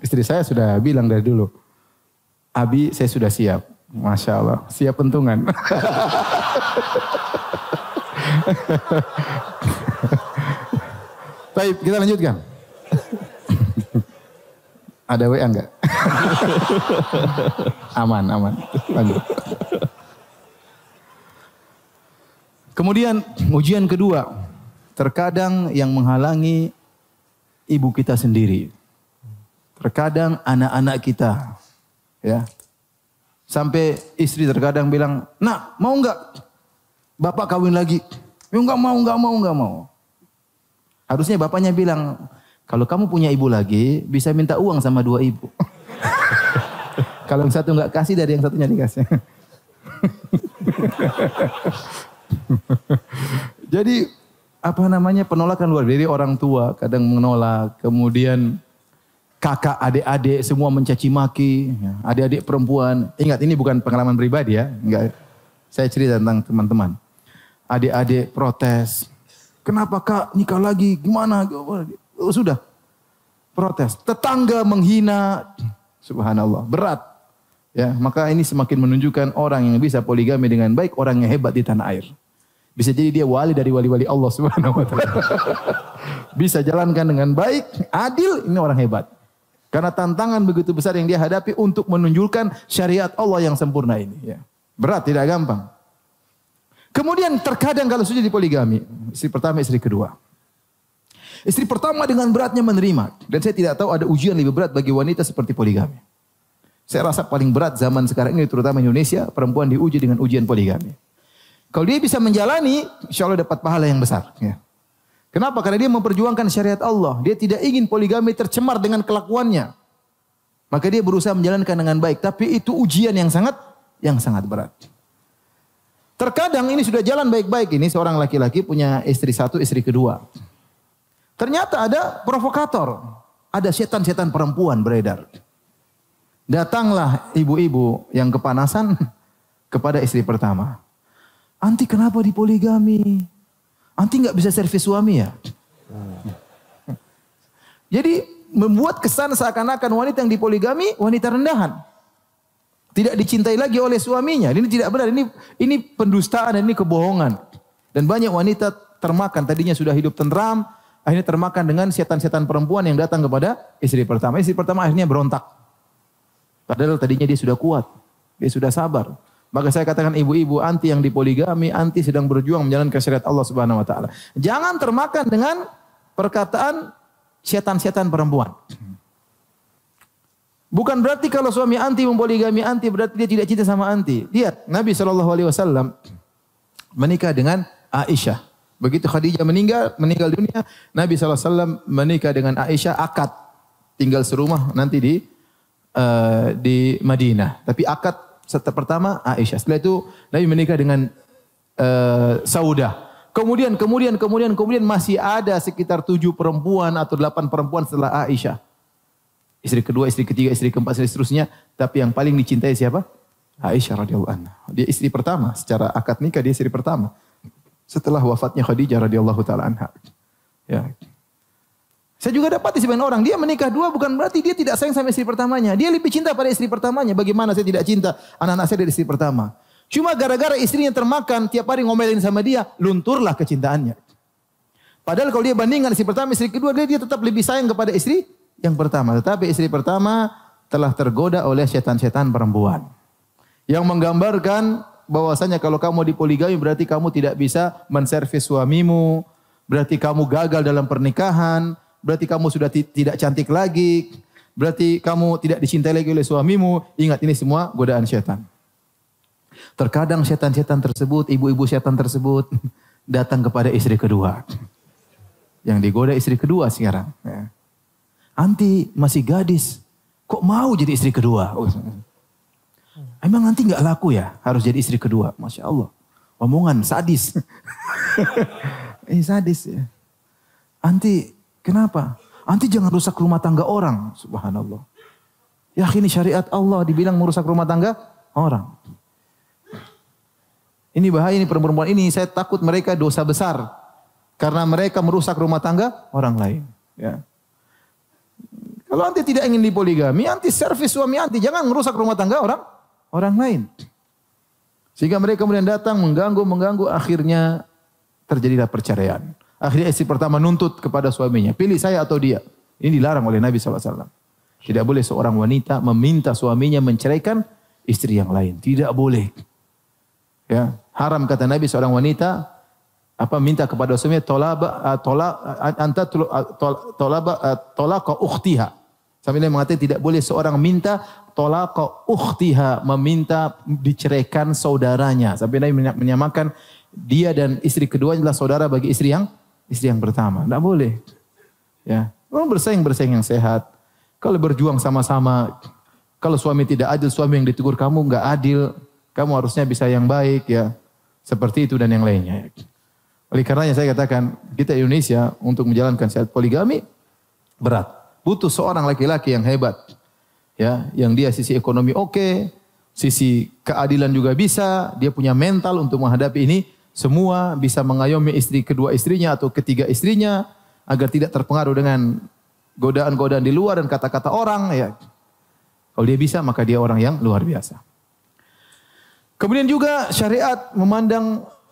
Speaker 3: Istri saya sudah bilang dari dulu, Abi saya sudah siap. Masya Allah, siap pentungan. Baik, kita lanjutkan. Ada WA enggak? Aman. Lanjut. Kemudian ujian kedua. Terkadang yang menghalangi ibu kita sendiri. Terkadang anak-anak kita. Ya. Sampai istri terkadang bilang, nak mau enggak bapak kawin lagi? Ya enggak mau. Harusnya bapaknya bilang, kalau kamu punya ibu lagi, bisa minta uang sama 2 ibu. Kalau yang satu enggak kasih, dari yang satunya dikasih. Jadi penolakan luar dari orang tua, kadang menolak, kemudian kakak, adik-adik semua mencaci maki, adik-adik perempuan. Ingat ini bukan pengalaman pribadi ya, enggak. Saya cerita tentang teman-teman. Adik-adik protes. Kenapa kak nikah lagi? Gimana? Oh, sudah. Protes. Tetangga menghina. Subhanallah. Berat. Ya, maka ini semakin menunjukkan orang yang bisa poligami dengan baik, orang yang hebat di tanah air. Bisa jadi dia wali dari wali-wali Allah Subhanahu wa taala. Bisa jalankan dengan baik, adil, ini orang hebat. Karena tantangan begitu besar yang dia hadapi untuk menunjukkan syariat Allah yang sempurna ini. Ya. Berat, tidak gampang. Kemudian terkadang kalau sudah dipoligami, istri pertama, istri kedua. Istri pertama dengan beratnya menerima. Dan saya tidak tahu ada ujian lebih berat bagi wanita seperti poligami. Saya rasa paling berat zaman sekarang ini, terutama Indonesia, perempuan diuji dengan ujian poligami. Kalau dia bisa menjalani, insya Allah dapat pahala yang besar. Ya. Kenapa? Karena dia memperjuangkan syariat Allah. Dia tidak ingin poligami tercemar dengan kelakuannya. Maka dia berusaha menjalankan dengan baik. Tapi itu ujian yang sangat berat. Terkadang ini sudah jalan baik-baik. Ini seorang laki-laki punya istri satu, istri kedua. Ternyata ada provokator. Ada setan-setan perempuan beredar. Datanglah ibu-ibu yang kepanasan kepada istri pertama. Anti kenapa dipoligami? Anti nggak bisa servis suami ya? Jadi membuat kesan seakan-akan wanita yang dipoligami wanita rendahan. Tidak dicintai lagi oleh suaminya. Ini tidak benar. Ini pendustaan dan ini kebohongan. Dan banyak wanita termakan. Tadinya sudah hidup tenteram. Akhirnya termakan dengan setan-setan perempuan yang datang kepada istri pertama. Istri pertama akhirnya berontak. Padahal tadinya dia sudah kuat. Dia sudah sabar. Maka saya katakan ibu-ibu anti yang dipoligami. Anti sedang berjuang menjalankan syariat Allah Subhanahu Wa Taala. Jangan termakan dengan perkataan setan-setan perempuan. Bukan berarti kalau suami anti mempoligami anti berarti dia tidak cinta sama anti. Lihat Nabi SAW menikah dengan Aisyah. Begitu Khadijah meninggal dunia, Nabi SAW menikah dengan Aisyah akad. Tinggal serumah nanti di Madinah. Tapi akad pertama Aisyah. Setelah itu Nabi menikah dengan Saudah. Kemudian masih ada sekitar 7 perempuan atau 8 perempuan setelah Aisyah. Istri kedua, istri ketiga, istri keempat, istri seterusnya. Tapi yang paling dicintai siapa? Aisyah radhiyallahu anha. Dia istri pertama. Secara akad nikah dia istri pertama. Setelah wafatnya Khadijah radhiyallahu ta'ala anha. Ya. Saya juga dapat di sebagian orang. Dia menikah 2 bukan berarti dia tidak sayang sama istri pertamanya. Dia lebih cinta pada istri pertamanya. Bagaimana saya tidak cinta anak-anak saya dari istri pertama. Cuma gara-gara istrinya termakan, tiap hari ngomelin sama dia, lunturlah kecintaannya. Padahal kalau dia bandingkan istri pertama, istri kedua, dia tetap lebih sayang kepada istri yang pertama. Tetapi istri pertama telah tergoda oleh setan-setan perempuan. Yang menggambarkan bahwasanya kalau kamu dipoligami berarti kamu tidak bisa menservis suamimu, berarti kamu gagal dalam pernikahan, berarti kamu sudah tidak cantik lagi, berarti kamu tidak dicintai lagi oleh suamimu. Ingat ini semua godaan setan. Terkadang setan-setan tersebut, ibu-ibu setan tersebut datang kepada istri kedua. Yang digoda istri kedua sekarang. Ya. Anti masih gadis, kok mau jadi istri kedua? Emang nanti nggak laku ya harus jadi istri kedua? Masya Allah, omongan sadis. Sadis ya. Anti kenapa? Anti jangan rusak rumah tangga orang. Subhanallah. Ya ini syariat Allah dibilang merusak rumah tangga orang. Ini bahaya ini perempuan ini. Saya takut mereka dosa besar. Karena mereka merusak rumah tangga orang lain. Ya. Kalau anti tidak ingin dipoligami, anti servis suami anti. Jangan merusak rumah tangga orang lain. Sehingga mereka kemudian datang mengganggu. Akhirnya terjadilah perceraian. Akhirnya istri pertama nuntut kepada suaminya. Pilih saya atau dia. Ini dilarang oleh Nabi SAW. Tidak boleh seorang wanita meminta suaminya menceraikan istri yang lain. Tidak boleh. Ya, haram kata Nabi seorang wanita minta kepada suaminya tolaqa ukhtiha. Sampai Nabi mengatakan tidak boleh seorang minta tolaqa ukhtiha, meminta diceraikan saudaranya. Sampai Nabi menyamakan dia dan istri kedua adalah saudara bagi istri yang pertama. Tidak boleh. Ya, bersaing yang sehat. Kalau berjuang sama-sama, kalau suami tidak adil, suami yang ditegur kamu enggak adil. Kamu harusnya bisa yang baik ya. Seperti itu dan yang lainnya. Oleh karenanya saya katakan, kita Indonesia untuk menjalankan syariat poligami berat. Butuh seorang laki-laki yang hebat. Ya, yang dia sisi ekonomi oke, sisi keadilan juga bisa, dia punya mental untuk menghadapi ini semua, bisa mengayomi kedua istrinya atau ketiga istrinya agar tidak terpengaruh dengan godaan-godaan di luar dan kata-kata orang ya. Kalau dia bisa maka dia orang yang luar biasa. Kemudian juga syariat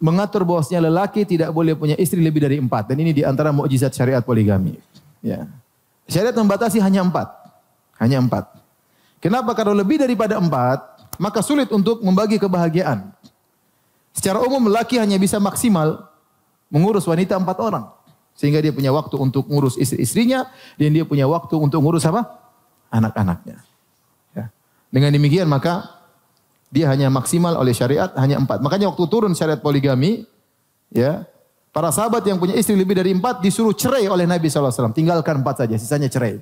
Speaker 3: mengatur bahwasanya lelaki tidak boleh punya istri lebih dari 4. Dan ini di antara mukjizat syariat poligami. Ya. Syariat membatasi hanya 4. Hanya 4. Kenapa? Kalau lebih daripada 4, maka sulit untuk membagi kebahagiaan. Secara umum lelaki hanya bisa maksimal mengurus wanita 4 orang. Sehingga dia punya waktu untuk mengurus istri-istrinya. Dan dia punya waktu untuk mengurus apa? Anak-anaknya. Ya. Dengan demikian maka dia hanya maksimal oleh syariat hanya 4. Makanya waktu turun syariat poligami, ya, para sahabat yang punya istri lebih dari 4 disuruh cerai oleh Nabi SAW. Tinggalkan 4 saja, sisanya cerai.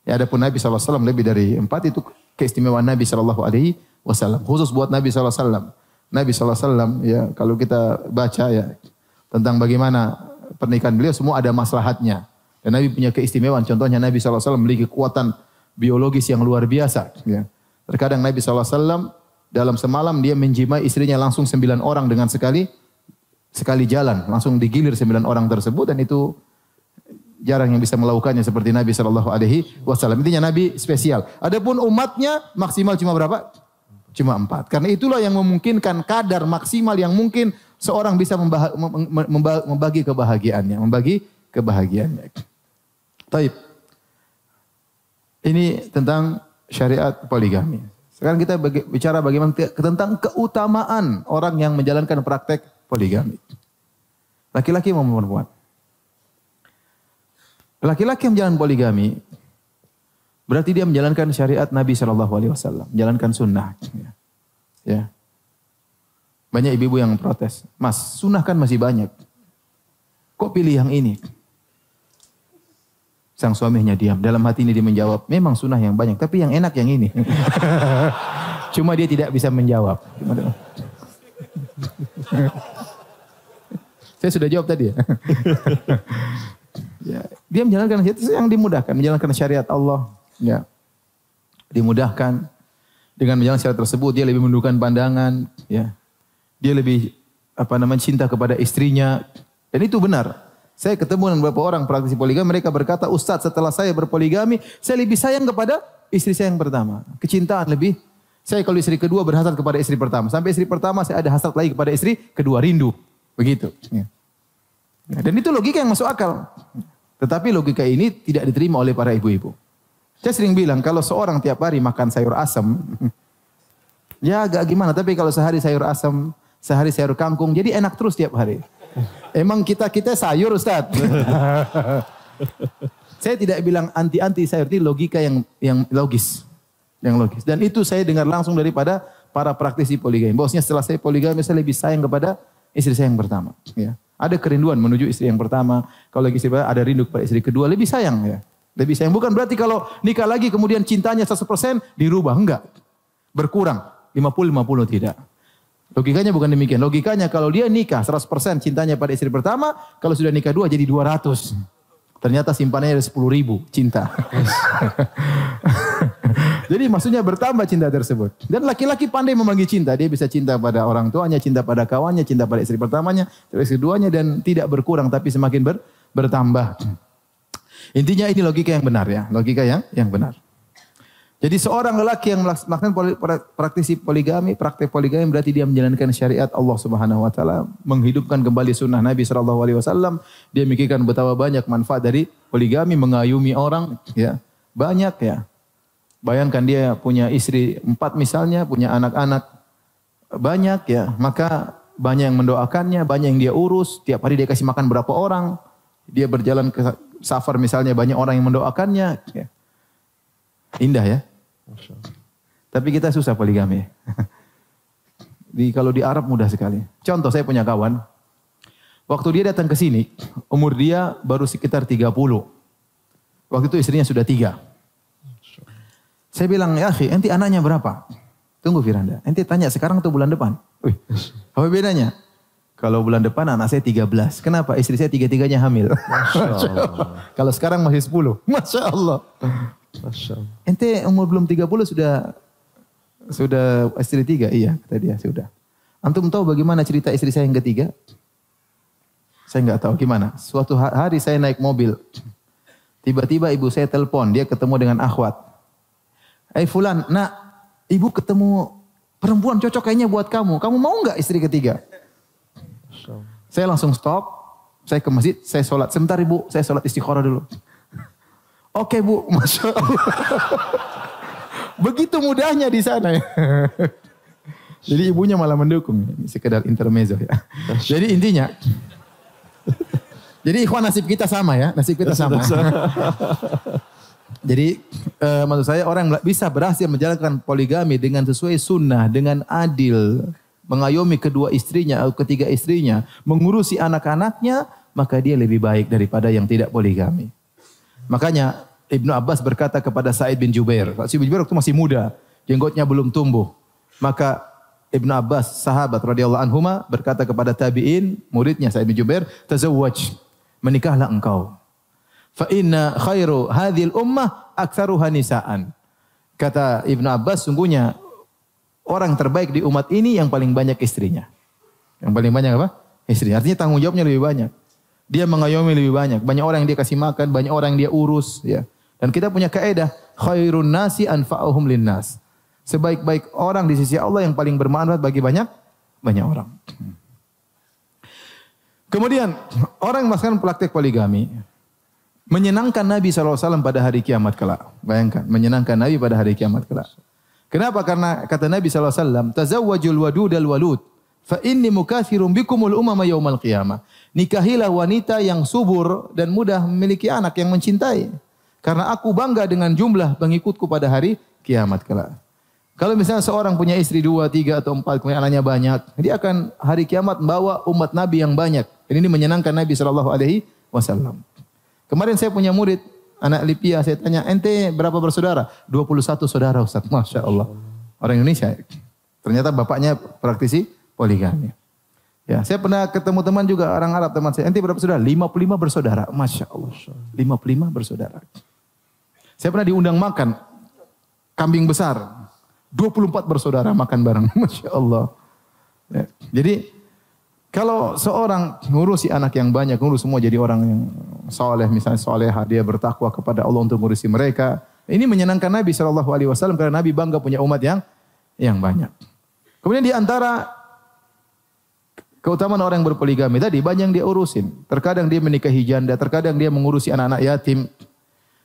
Speaker 3: Ya, adapun Nabi SAW lebih dari 4 itu keistimewaan Nabi SAW. Khusus buat Nabi SAW. Nabi SAW ya kalau kita baca ya tentang bagaimana pernikahan beliau semua ada maslahatnya. Dan Nabi punya keistimewaan. Contohnya Nabi SAW memiliki kekuatan biologis yang luar biasa. Ya. Terkadang Nabi SAW dalam semalam dia menjimai istrinya langsung 9 orang dengan sekali jalan. Langsung digilir 9 orang tersebut dan itu jarang yang bisa melakukannya seperti Nabi SAW. Intinya Nabi spesial. Adapun umatnya maksimal cuma berapa? Cuma 4. Karena itulah yang memungkinkan kadar maksimal yang mungkin seorang bisa membagi kebahagiaannya. Taib. Ini tentang syariat poligami. Sekarang kita bicara bagaimana tentang keutamaan orang yang menjalankan praktek poligami. Laki-laki maupun perempuan. Laki-laki yang menjalankan poligami berarti dia menjalankan syariat Nabi SAW, menjalankan sunnah. Ya. Banyak ibu-ibu yang protes, Mas, sunnah kan masih banyak. Kok pilih yang ini? Sang suaminya diam. Dalam hati ini dia menjawab, memang sunnah yang banyak, tapi yang enak yang ini. Cuma dia tidak bisa menjawab. Saya sudah jawab tadi ya. Ya, dia menjalankan yang dimudahkan, menjalankan syariat Allah. Ya, dimudahkan dengan menjalankan syariat tersebut dia lebih menundukkan pandangan. Ya, dia lebih cinta kepada istrinya. Dan itu benar. Saya ketemu dengan beberapa orang praktisi poligami, mereka berkata, Ustaz, setelah saya berpoligami, saya lebih sayang kepada istri saya yang pertama. Kecintaan lebih. Saya kalau istri kedua berhasrat kepada istri pertama. Sampai istri pertama saya ada hasrat lagi kepada istri kedua, rindu. Begitu. Ya. Dan itu logika yang masuk akal. Tetapi logika ini tidak diterima oleh para ibu-ibu. Saya sering bilang kalau seorang tiap hari makan sayur asam, ya agak gimana. Tapi kalau sehari sayur asam, sehari sayur kangkung, jadi enak terus tiap hari. Emang kita sayur, Ustaz. Saya tidak bilang anti sayur, itu logika yang logis. Yang logis. Dan itu saya dengar langsung daripada para praktisi poligami. Bahwasanya setelah saya poligami, saya lebih sayang kepada istri saya yang pertama. Ya. Ada kerinduan menuju istri yang pertama. Kalau lagi istri ada rindu kepada istri kedua, lebih sayang ya. Lebih sayang. Bukan berarti kalau nikah lagi kemudian cintanya 100% dirubah. Enggak. Berkurang. 50-50 tidak. Logikanya bukan demikian. Logikanya kalau dia nikah 100% cintanya pada istri pertama, kalau sudah nikah 2 jadi 200. Ternyata simpanannya ada 10.000 cinta. Jadi maksudnya bertambah cinta tersebut. Dan laki-laki pandai membagi cinta. Dia bisa cinta pada orang tuanya, cinta pada kawannya, cinta pada istri pertamanya, istri keduanya, dan tidak berkurang tapi semakin bertambah. Intinya ini logika yang benar ya. Logika yang benar. Jadi seorang lelaki yang melaksanakan praktisi poligami, praktek poligami berarti dia menjalankan syariat Allah Subhanahu wa taala, menghidupkan kembali sunnah Nabi sallallahu alaihi wasallam. Dia memikirkan betapa banyak manfaat dari poligami, mengayumi orang ya. Banyak ya. Bayangkan dia punya istri 4 misalnya, punya anak-anak banyak ya, maka banyak yang mendoakannya, banyak yang dia urus, tiap hari dia kasih makan berapa orang, dia berjalan ke safar misalnya banyak orang yang mendoakannya. Ya. Indah ya. Tapi kita susah poligami. Kalau di Arab mudah sekali. Contoh saya punya kawan, waktu dia datang ke sini, umur dia baru sekitar 30. Waktu itu istrinya sudah 3. Saya bilang, ya akhi, ente anaknya berapa? Tunggu Firanda, ente tanya sekarang atau bulan depan? Wih, apa bedanya? Kalau bulan depan anak saya 13. Kenapa? Istri saya 3-3-nya hamil. Masya Allah. Kalau sekarang masih 10. Masya Allah. Masya Allah. Ente umur belum 30 sudah istri 3? Iya, kata dia, sudah. Antum tahu bagaimana cerita istri saya yang ketiga? Saya nggak tahu gimana. Suatu hari saya naik mobil. Tiba-tiba ibu saya telepon, dia ketemu dengan akhwat. Fulan, nak, ibu ketemu perempuan cocok kayaknya buat kamu. Kamu mau nggak istri ketiga? Saya langsung stop, saya ke masjid, saya sholat. Sebentar ibu, saya sholat istikharah dulu. Oke bu, Masya Allah. Begitu mudahnya di sana ya. Jadi ibunya malah mendukung. Ini sekedar intermezzo ya. Jadi intinya, jadi ikhwan nasib kita sama ya, nasib kita sama. Jadi maksud saya orang yang bisa berhasil menjalankan poligami dengan sesuai sunnah, dengan adil, mengayomi kedua istrinya atau ketiga istrinya, mengurusi anak-anaknya, maka dia lebih baik daripada yang tidak poligami. Makanya Ibnu Abbas berkata kepada Sa'id bin Jubair. Sa'id bin Jubair waktu masih muda, jenggotnya belum tumbuh. Maka Ibnu Abbas, sahabat radhiyallahu anhuma, berkata kepada tabi'in, muridnya Sa'id bin Jubair, tazawwaj, menikahlah engkau. Fa inna khairu hadhil ummah aktsaruha nisaan. Kata Ibnu Abbas, sungguhnya orang terbaik di umat ini yang paling banyak istrinya. Yang paling banyak apa? Istri. Artinya tanggung jawabnya lebih banyak. Dia mengayomi lebih banyak. Banyak orang yang dia kasih makan, banyak orang yang dia urus. Ya. Dan kita punya kaidah, khairun nasi anfa'uhum linnas. Sebaik-baik orang di sisi Allah yang paling bermanfaat bagi banyak orang. Kemudian, orang yang melaksanakan praktek poligami, menyenangkan Nabi SAW pada hari kiamat kelak. Bayangkan, menyenangkan Nabi pada hari kiamat kelak. Kenapa? Karena kata Nabi SAW, tazawwajul wadudal walud, fa inni mukatsirum bikumul umama yaumal qiyamah. Nikahilah wanita yang subur dan mudah memiliki anak yang mencintai. Karena aku bangga dengan jumlah pengikutku pada hari kiamat kelak. Kalau misalnya seorang punya istri 2, 3 atau 4, kemudian anaknya banyak, dia akan hari kiamat membawa umat Nabi yang banyak. Dan ini menyenangkan Nabi SAW. Kemarin saya punya murid, anak Lipia, saya tanya, ente berapa bersaudara? 21 saudara Ustaz, Masya Allah. Orang Indonesia. Ternyata bapaknya praktisi poligami. Ya, saya pernah ketemu teman juga, orang Arab teman saya, ente berapa saudara? 55 bersaudara, Masya Allah. 55 bersaudara. Saya pernah diundang makan, kambing besar, 24 bersaudara makan bareng, Masya Allah. Ya, jadi, kalau seorang ngurusi anak yang banyak, ngurus semua jadi orang yang soleh, misalnya solehah, dia bertakwa kepada Allah untuk ngurusi mereka. Ini menyenangkan Nabi SAW karena Nabi bangga punya umat yang banyak. Kemudian di antara keutamaan orang yang berpoligami tadi, banyak yang dia urusin. Terkadang dia menikahi janda, terkadang dia mengurusi anak-anak yatim.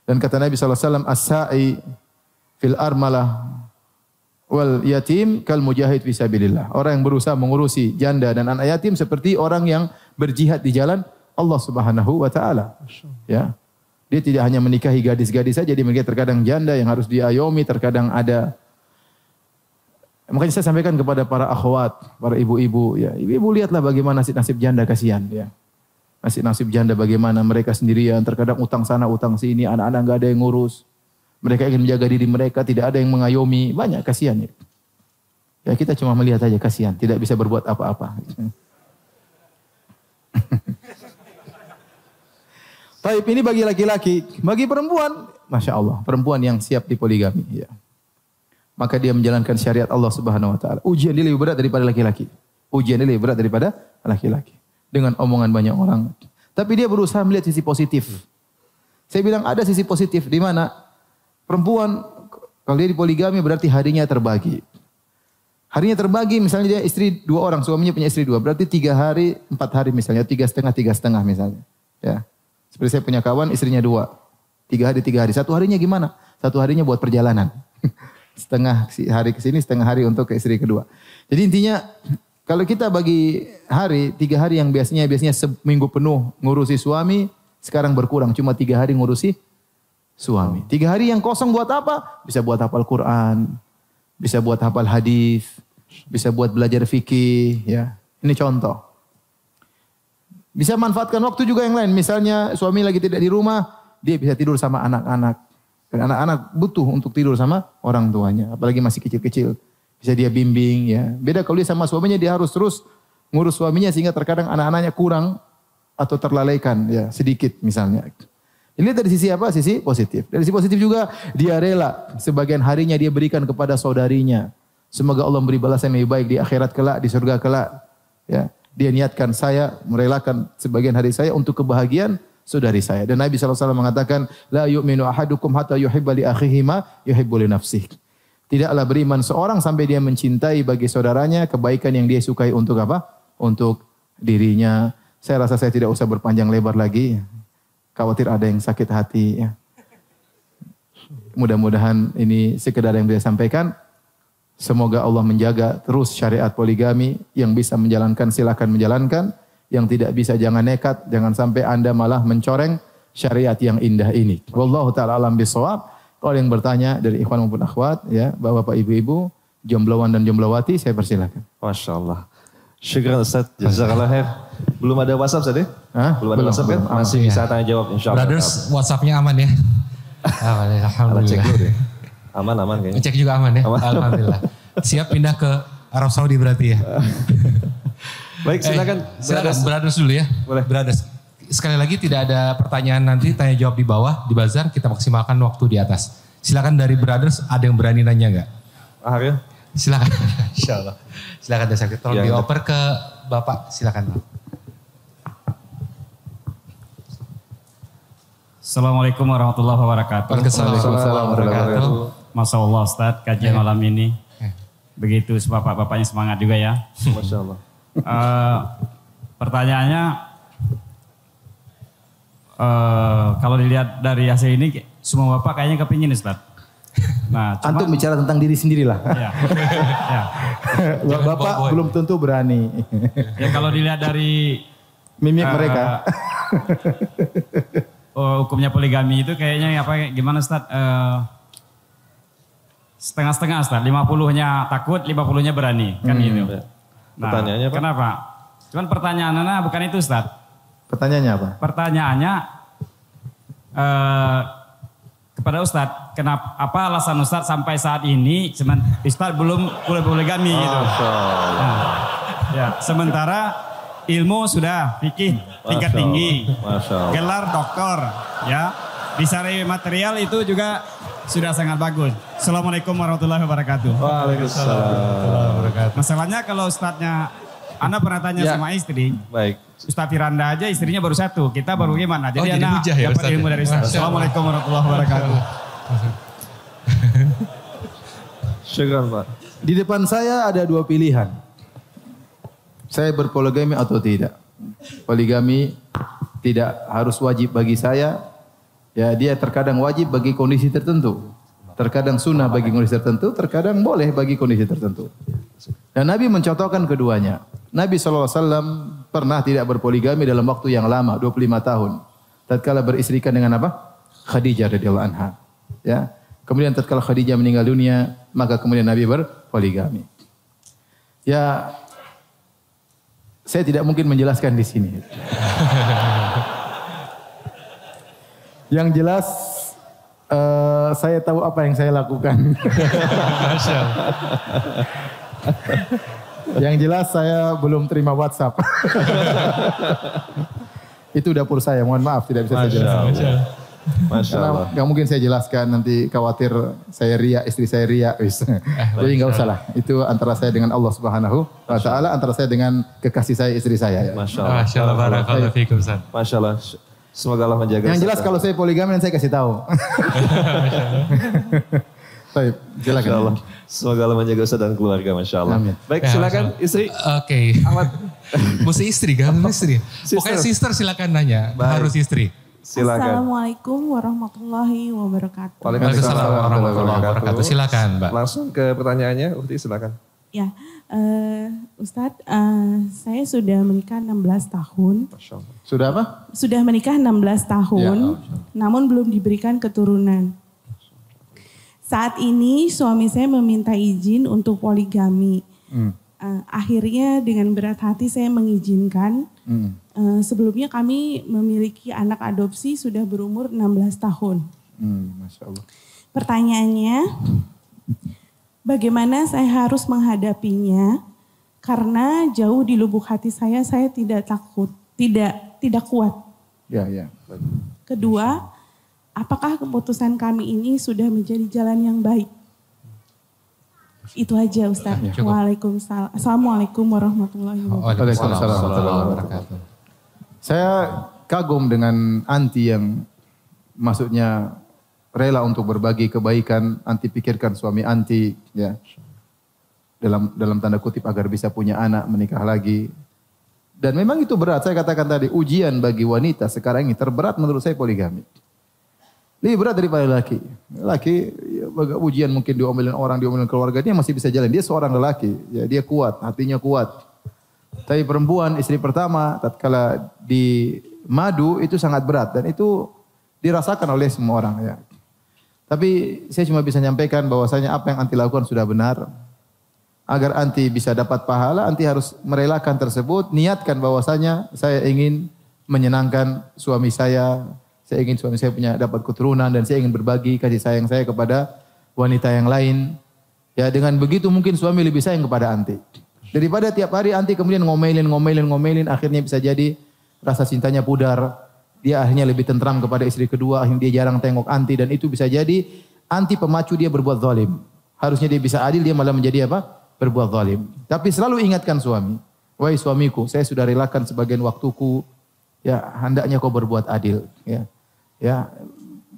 Speaker 3: Dan kata Nabi SAW, as-sa'i fil armalah wal yatim kal mujahid fisabilillah. Orang yang berusaha mengurusi janda dan anak yatim seperti orang yang berjihad di jalan Allah Subhanahu wa taala. Ya. Dia tidak hanya menikahi gadis-gadis saja, dia menikahi terkadang janda yang harus diayomi, terkadang ada. Makanya saya sampaikan kepada para akhwat, para ibu-ibu, ya. Ibu-ibu lihatlah bagaimana nasib janda, kasihan, ya. Nasib janda bagaimana mereka sendirian, terkadang utang sana, utang sini, anak-anak enggak ada yang ngurus. Mereka ingin menjaga diri mereka, tidak ada yang mengayomi, banyak kasihan. Ya kita cuma melihat aja kasihan, tidak bisa berbuat apa-apa. Taib ini bagi laki-laki, bagi perempuan, Masya Allah, perempuan yang siap dipoligami. Ya. Maka dia menjalankan syariat Allah Subhanahu Wa Taala. Ujian dia lebih berat daripada laki-laki. Ujian dia lebih berat daripada laki-laki. Dengan omongan banyak orang. Tapi dia berusaha melihat sisi positif. Saya bilang ada sisi positif di mana perempuan kalau dia dipoligami berarti harinya terbagi. Harinya terbagi misalnya dia istri 2 orang, suaminya punya istri 2. Berarti 3 hari, 4 hari misalnya, 3,5 misalnya. Ya. Seperti saya punya kawan istrinya 2. 3 hari. 1 harinya gimana? 1 harinya buat perjalanan. Setengah hari ke sini, setengah hari untuk ke istri kedua. Jadi intinya kalau kita bagi hari, 3 hari yang biasanya seminggu penuh ngurusi suami, sekarang berkurang cuma 3 hari ngurusi suami. 3 hari yang kosong buat apa? Bisa buat hafal Quran, bisa buat hafal hadis, bisa buat belajar fikih, ya. Ini contoh. Bisa manfaatkan waktu juga yang lain. Misalnya suami lagi tidak di rumah, dia bisa tidur sama anak-anak. Dan anak-anak butuh untuk tidur sama orang tuanya, apalagi masih kecil-kecil. Bisa dia bimbing, ya. Beda kalau dia sama suaminya, dia harus terus ngurus suaminya sehingga terkadang anak-anaknya kurang atau terlalaikan, ya, sedikit misalnya. Ini dari sisi apa? Sisi positif. Dari sisi positif juga dia rela sebagian harinya dia berikan kepada saudarinya. Semoga Allah memberi balasan yang lebih baik di akhirat kelak, di surga kelak. Ya, dia niatkan saya merelakan sebagian hari saya untuk kebahagiaan saudari saya. Dan Nabi SAW mengatakan, la yu'minu ahadukum hatta yuhibba li akhihi ma yuhibbu li nafsihi. Tidaklah beriman seorang sampai dia mencintai bagi saudaranya kebaikan yang dia sukai untuk apa? Untuk dirinya. Saya rasa saya tidak usah berpanjang lebar lagi. Khawatir ada yang sakit hati. Ya. Mudah-mudahan ini sekedar yang saya sampaikan. Semoga Allah menjaga terus syariat poligami. Yang bisa menjalankan silakan menjalankan. Yang tidak bisa jangan nekat. Jangan sampai Anda malah mencoreng syariat yang indah ini. Wallahu ta'ala alam bisawab. Kalau yang bertanya dari ikhwan maupun akhwat, ya, bapak ibu-ibu, jomblowan dan jomblowati, saya persilakan.
Speaker 2: Masya Allah. Syukran Ustaz, jazakallah khair. Belum ada WhatsApp tadi? Belum ada WhatsApp kan? Masih bisa tanya jawab insya Allah.
Speaker 4: Brothers, WhatsApp-nya aman ya?
Speaker 2: Cek dulu deh. Aman kayaknya.
Speaker 4: Cek juga aman ya. Alhamdulillah. Siap pindah ke Arab Saudi berarti ya.
Speaker 2: Baik, silakan.
Speaker 4: Silakan Brothers dulu ya.
Speaker 2: Boleh.
Speaker 4: Brothers. Sekali lagi tidak ada pertanyaan nanti, tanya jawab di bawah, di buzzer, kita maksimalkan waktu di atas. Silakan dari Brothers, ada yang berani nanya nggak?
Speaker 2: Ariel.
Speaker 4: Silakan. Insyaallah. Silakan Desa. Tolong
Speaker 2: Ya,
Speaker 4: dioper ke Bapak, silakan Pak.
Speaker 5: Assalamualaikum warahmatullahi wabarakatuh.
Speaker 4: Waalaikumsalam warahmatullahi wabarakatuh.
Speaker 5: Masya Allah Ustadz, kajian malam ini. Begitu bapak-bapaknya semangat juga ya.
Speaker 2: Masya Allah.
Speaker 5: Pertanyaannya, kalau dilihat dari hasil ini, semua bapak kayaknya kepingin Ustadz. Nah,
Speaker 3: Antum bicara tentang diri sendirilah.
Speaker 5: Ya, ya.
Speaker 3: Bapak belum tentu berani.
Speaker 5: Ya kalau dilihat dari
Speaker 3: Mimik mereka.
Speaker 5: Hukumnya poligami itu kayaknya gimana Ustadz? Setengah-setengah Ustadz, 50-nya takut, 50-nya berani, kan gitu. Nah,
Speaker 2: Pertanyaannya apa?
Speaker 5: Kenapa? Cuman pertanyaannya bukan itu Ustadz.
Speaker 3: Pertanyaannya apa?
Speaker 5: Pertanyaannya kepada Ustadz, apa alasan Ustadz sampai saat ini Ustadz belum poligami gitu. Nah, ya, sementara ilmu sudah fikih tingkat tinggi, gelar doktor, ya, bisa material itu juga sudah sangat bagus. Assalamualaikum warahmatullahi wabarakatuh.
Speaker 2: Waalaikumsalam.
Speaker 5: Masalahnya kalau Ustadznya, Anda pernah tanya sama istri,
Speaker 2: Baik.
Speaker 5: Ustadz Firanda aja istrinya baru satu, kita baru gimana? Jadi
Speaker 4: jadi
Speaker 5: Anda
Speaker 4: hujah ya,
Speaker 5: dapat
Speaker 4: Ustadz?
Speaker 5: ilmu dari Ustadz. Assalamualaikum warahmatullahi wabarakatuh.
Speaker 2: Syukran Pak.
Speaker 3: Di depan saya ada dua pilihan. Saya berpoligami atau tidak. Poligami tidak harus wajib bagi saya. Ya, dia terkadang wajib bagi kondisi tertentu. Terkadang sunnah bagi kondisi tertentu, terkadang boleh bagi kondisi tertentu. Dan Nabi mencontohkan keduanya. Nabi SAW pernah tidak berpoligami dalam waktu yang lama, 25 tahun. Tatkala beristrikan dengan apa? Khadijah radhiyallahu anha. Ya. Kemudian tatkala Khadijah meninggal dunia, maka kemudian Nabi berpoligami. Ya, saya tidak mungkin menjelaskan di sini. Yang jelas saya tahu apa yang saya lakukan. Yang jelas saya belum terima WhatsApp. Itu dapur saya, mohon maaf tidak bisa saya jelaskan.
Speaker 2: Masya Allah.
Speaker 3: Gak mungkin saya jelaskan, nanti khawatir saya ria, istri saya ria. Jadi gak usah lah. Itu antara saya dengan Allah Subhanahu wa Ta'ala, antara saya dengan kekasih saya, istri saya. Ya.
Speaker 2: Masya Allah.
Speaker 4: Masya Allah, barakallahu fikum Ustaz.
Speaker 2: Masya Allah. Semoga Allah menjaga.
Speaker 3: Yang jelas kalau saya poligami saya kasih tahu. Baik, silakan.
Speaker 2: Masya Allah. Semoga Allah menjaga Ustaz dan keluarga. Masya Allah.
Speaker 3: Amin.
Speaker 2: Baik, silakan istri.
Speaker 4: Oke. Mesti istri kan? Istri. Pokoknya sister silakan nanya. Harus istri.
Speaker 2: Silakan.
Speaker 6: Assalamualaikum warahmatullahi wabarakatuh.
Speaker 4: Waalaikumsalam warahmatullahi wabarakatuh. Silakan, Mbak.
Speaker 2: Langsung ke pertanyaannya, Ukti silakan.
Speaker 6: Ya, Ustadz, saya sudah menikah 16 tahun.
Speaker 2: Masya Allah.
Speaker 3: Sudah apa?
Speaker 6: Sudah menikah 16 tahun, namun belum diberikan keturunan. Saat ini suami saya meminta izin untuk poligami. Akhirnya dengan berat hati saya mengizinkan. Sebelumnya kami memiliki anak adopsi sudah berumur 16 tahun.
Speaker 3: Masya Allah.
Speaker 6: Pertanyaannya, bagaimana saya harus menghadapinya? Karena jauh di lubuk hati saya tidak takut, tidak kuat.
Speaker 3: Ya, ya.
Speaker 6: Kedua, apakah keputusan kami ini sudah menjadi jalan yang baik? Itu aja Ustaz. Waalaikumsalam. Assalamualaikum warahmatullahi wabarakatuh.
Speaker 4: Waalaikumsalam warahmatullahi wabarakatuh.
Speaker 3: Saya kagum dengan anti yang maksudnya rela untuk berbagi kebaikan, anti pikirkan suami anti, ya. Dalam tanda kutip agar bisa punya anak, menikah lagi. Dan memang itu berat, saya katakan tadi, ujian bagi wanita sekarang ini terberat menurut saya poligami. Lebih berat daripada laki. Laki ya, ujian mungkin diomelin orang, diomelin keluarga, dia masih bisa jalan. Dia seorang lelaki, ya, dia kuat, hatinya kuat. Tapi perempuan, istri pertama, tatkala di madu itu sangat berat. Dan itu dirasakan oleh semua orang. Ya. Tapi saya cuma bisa nyampaikan bahwasanya apa yang anti lakukan sudah benar. Agar anti bisa dapat pahala, anti harus merelakan tersebut. Niatkan bahwasanya saya ingin menyenangkan suami saya Saya ingin suami saya punya dapat keturunan dan saya ingin berbagi kasih sayang saya kepada wanita yang lain. Ya dengan begitu mungkin suami lebih sayang kepada anti. Daripada tiap hari anti kemudian ngomelin, akhirnya bisa jadi rasa cintanya pudar. Dia akhirnya lebih tentram kepada istri kedua, akhirnya dia jarang tengok anti dan itu bisa jadi anti pemacu dia berbuat zalim. Harusnya dia bisa adil, dia malah menjadi apa? Berbuat zalim. Tapi selalu ingatkan suami, wahai suamiku, saya sudah relakan sebagian waktuku, ya hendaknya kau berbuat adil. Ya,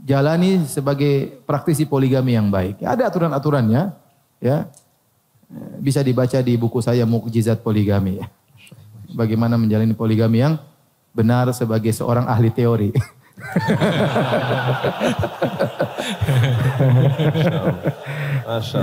Speaker 3: jalani sebagai praktisi poligami yang baik. Ya, ada aturan-aturannya, ya bisa dibaca di buku saya Mukjizat Poligami. Ya. Bagaimana menjalani poligami yang benar sebagai seorang ahli teori.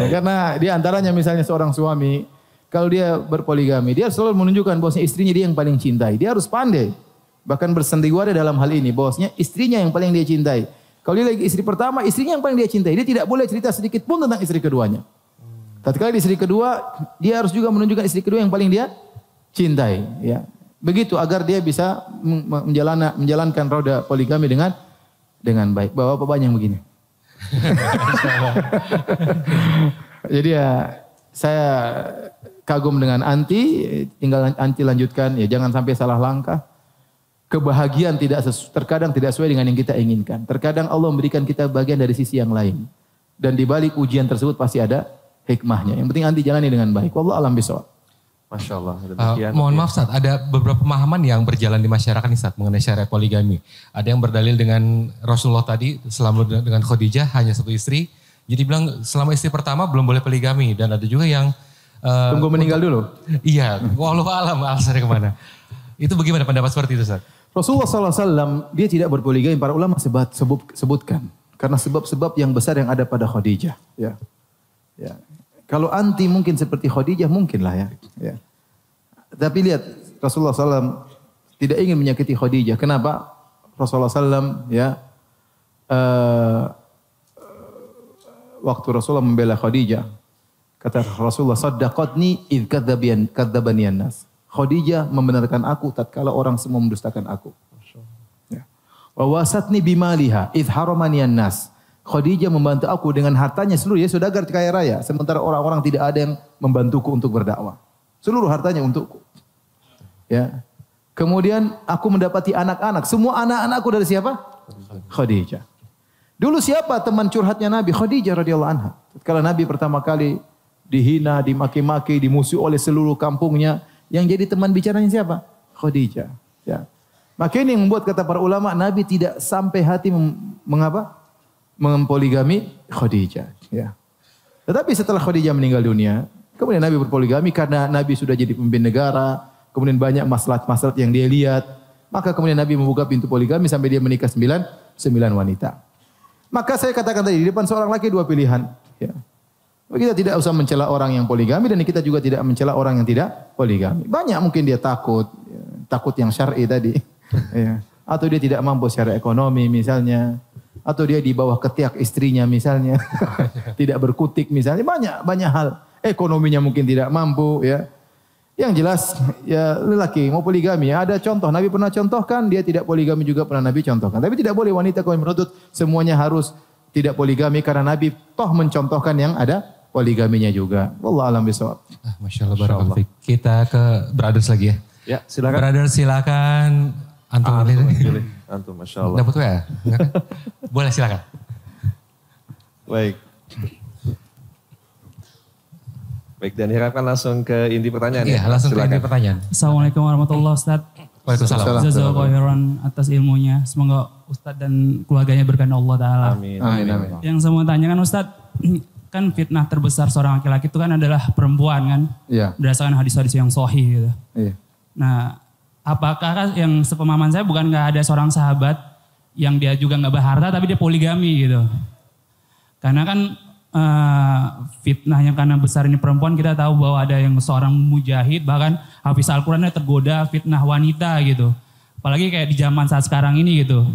Speaker 3: Karena di antaranya misalnya seorang suami, kalau dia berpoligami, dia selalu menunjukkan bahwasanya istrinya dia yang paling cintai. Dia harus pandai. Bahkan bersandiwara dalam hal ini, bahwasanya istrinya yang paling dia cintai. Kalau dia lagi istri pertama, istrinya yang paling dia cintai. Dia tidak boleh cerita sedikit pun tentang istri keduanya. Tatkala di istri kedua, dia harus juga menunjukkan istri kedua yang paling dia cintai. Ya. Begitu agar dia bisa menjalankan roda poligami dengan baik. Bapak banyak yang begini. Jadi ya saya kagum dengan anti, tinggal anti lanjutkan. Ya jangan sampai salah langkah. Kebahagiaan terkadang tidak sesuai dengan yang kita inginkan. Terkadang Allah memberikan kita bagian dari sisi yang lain. Dan di balik ujian tersebut pasti ada hikmahnya. Yang penting anti jalani dengan baik. Wallahu a'lam bishawab.
Speaker 2: Masya Allah.
Speaker 4: Mohon maaf Ustaz, ada beberapa pemahaman yang berjalan di masyarakat nih Ustaz mengenai syariat poligami. Ada yang berdalil dengan Rasulullah tadi selama dengan Khadijah hanya satu istri. Jadi bilang selama istri pertama belum boleh poligami. Dan ada juga yang
Speaker 3: tunggu meninggal dulu.
Speaker 4: Iya, wallahu a'lam alasannya kemana. Itu bagaimana pendapat seperti itu Ustaz?
Speaker 3: Rasulullah SAW dia tidak berpoligami, para ulama sebutkan. Karena sebab-sebab yang besar yang ada pada Khadijah. Ya. Kalau anti mungkin seperti Khadijah mungkin lah ya. Tapi lihat Rasulullah SAW tidak ingin menyakiti Khadijah. Kenapa? Rasulullah SAW waktu Rasulullah membela Khadijah, kata Rasulullah, saddaqatni idh kadzabaniyan nas. Khadijah membenarkan aku tatkala orang semua mendustakan aku. Wa wasatni bimaliha idh haramaniyan nas. Khadijah membantu aku dengan hartanya seluruh, ya saudagar kaya raya. Sementara orang-orang tidak ada yang membantuku untuk berdakwah. Seluruh hartanya untukku. Ya. Kemudian aku mendapati anak-anak. Semua anak-anakku dari siapa? Khadijah. Dulu siapa teman curhatnya Nabi? Khadijah radhiyallahu anha. Kalau Nabi pertama kali dihina, dimaki-maki, dimusuhi oleh seluruh kampungnya, yang jadi teman bicaranya siapa? Khadijah. Ya. Maka ini yang membuat kata para ulama, Nabi tidak sampai hati mempoligami Khadijah. Ya. Tetapi setelah Khadijah meninggal dunia, kemudian Nabi berpoligami karena Nabi sudah jadi pemimpin negara, kemudian banyak maslahat-maslahat yang dia lihat, maka kemudian Nabi membuka pintu poligami sampai dia menikah 9 wanita. Maka saya katakan tadi, di depan seorang laki dua pilihan. Ya. Kita tidak usah mencela orang yang poligami dan kita juga tidak mencela orang yang tidak poligami. Banyak mungkin dia takut yang syar'i tadi. Ya. Atau dia tidak mampu secara ekonomi misalnya. Atau dia di bawah ketiak istrinya misalnya. Tidak berkutik misalnya. Banyak hal. Ekonominya mungkin tidak mampu. Ya. Yang jelas ya lelaki mau poligami. Ada contoh. Nabi pernah contohkan. Dia tidak poligami juga pernah Nabi contohkan. Tapi tidak boleh wanita kalau menuntut semuanya harus tidak poligami. Karena Nabi toh mencontohkan yang ada poligaminya juga. Wallahu a'lam bishawab.
Speaker 4: Masya Allah, barakallahu fiik. Kita ke brothers lagi ya.
Speaker 2: Ya, silakan.
Speaker 4: Brothers silakan. Antum pilih.
Speaker 2: Antum, Masya Allah.
Speaker 4: Dapat ya? Boleh silakan.
Speaker 2: Baik, dan harapkan langsung ke inti pertanyaan.
Speaker 4: Iya, langsung ke inti pertanyaan.
Speaker 5: Assalamualaikum warahmatullahi wabarakatuh.
Speaker 4: Waalaikumsalam.
Speaker 5: Jazakallahu khairan atas ilmunya. Semoga Ustadz dan keluarganya berkahi Allah Ta'ala.
Speaker 2: Amin.
Speaker 5: Yang saya mau tanyakan Ustadz, kan fitnah terbesar seorang laki-laki itu kan adalah perempuan kan?
Speaker 3: Iya.
Speaker 5: Berdasarkan hadis-hadis yang sahih gitu.
Speaker 3: Iya.
Speaker 5: Nah, apakah yang sepemahaman saya bukan nggak ada seorang sahabat yang dia juga nggak berharta tapi dia poligami gitu? Karena kan fitnah yang karena besar ini perempuan, kita tahu bahwa ada yang seorang mujahid bahkan hafiz Al-Qurannya tergoda fitnah wanita gitu. Apalagi kayak di zaman saat sekarang ini gitu.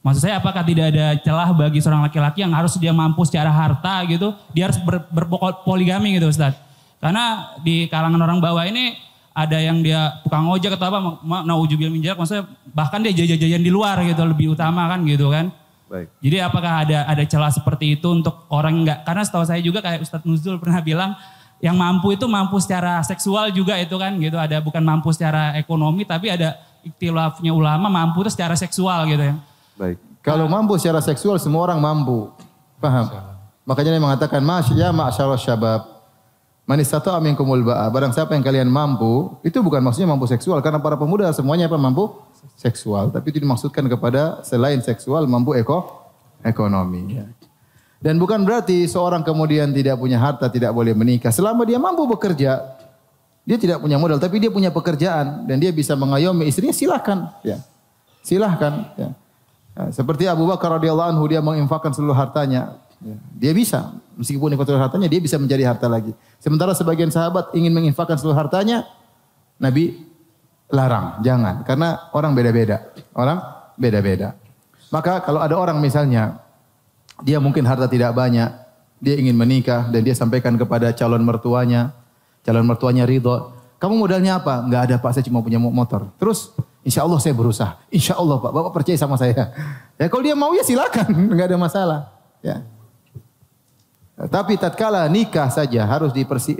Speaker 5: Maksud saya apakah tidak ada celah bagi seorang laki-laki yang harus dia mampu secara harta gitu, dia harus berpoligami gitu Ustaz. Karena di kalangan orang bawah ini ada yang dia tukang ojek atau apa, naujubil min dzalik, maksudnya bahkan dia jajan-jajan di luar gitu lebih utama kan gitu kan.
Speaker 2: Baik.
Speaker 5: Jadi apakah ada celah seperti itu untuk orang enggak, karena setahu saya juga kayak Ustadz Nuzul pernah bilang yang mampu itu mampu secara seksual juga itu kan gitu, ada bukan mampu secara ekonomi tapi ada ikhtilafnya ulama mampu itu secara seksual gitu ya.
Speaker 2: Baik.
Speaker 3: Kalau mampu secara seksual semua orang mampu. Paham? Makanya dia mengatakan ya ma'syarus syabab man istata'a minkumul ba'a. Barang siapa yang kalian mampu, itu bukan maksudnya mampu seksual karena para pemuda semuanya apa mampu seksual, tapi itu dimaksudkan kepada selain seksual mampu ekonomi ya. Dan bukan berarti seorang kemudian tidak punya harta tidak boleh menikah selama dia mampu bekerja. Dia tidak punya modal tapi dia punya pekerjaan dan dia bisa mengayomi istrinya, silakan ya. Silahkan ya. Seperti Abu Bakar radhiyallahu anhu, dia menginfakkan seluruh hartanya. Ya. Dia bisa, meskipun ikut seluruh hartanya, dia bisa mencari harta lagi. Sementara sebagian sahabat ingin menginfakkan seluruh hartanya, Nabi larang, jangan. Karena orang beda-beda. Orang beda-beda. Maka kalau ada orang misalnya, dia mungkin harta tidak banyak, dia ingin menikah, dan dia sampaikan kepada calon mertuanya ridho. Kamu modalnya apa? Enggak ada Pak, saya cuma punya motor. Terus, insya Allah saya berusaha. Insya Allah Pak, Bapak percaya sama saya. Ya kalau dia mau ya silakan, enggak ada masalah. Ya. Tapi tatkala nikah saja harus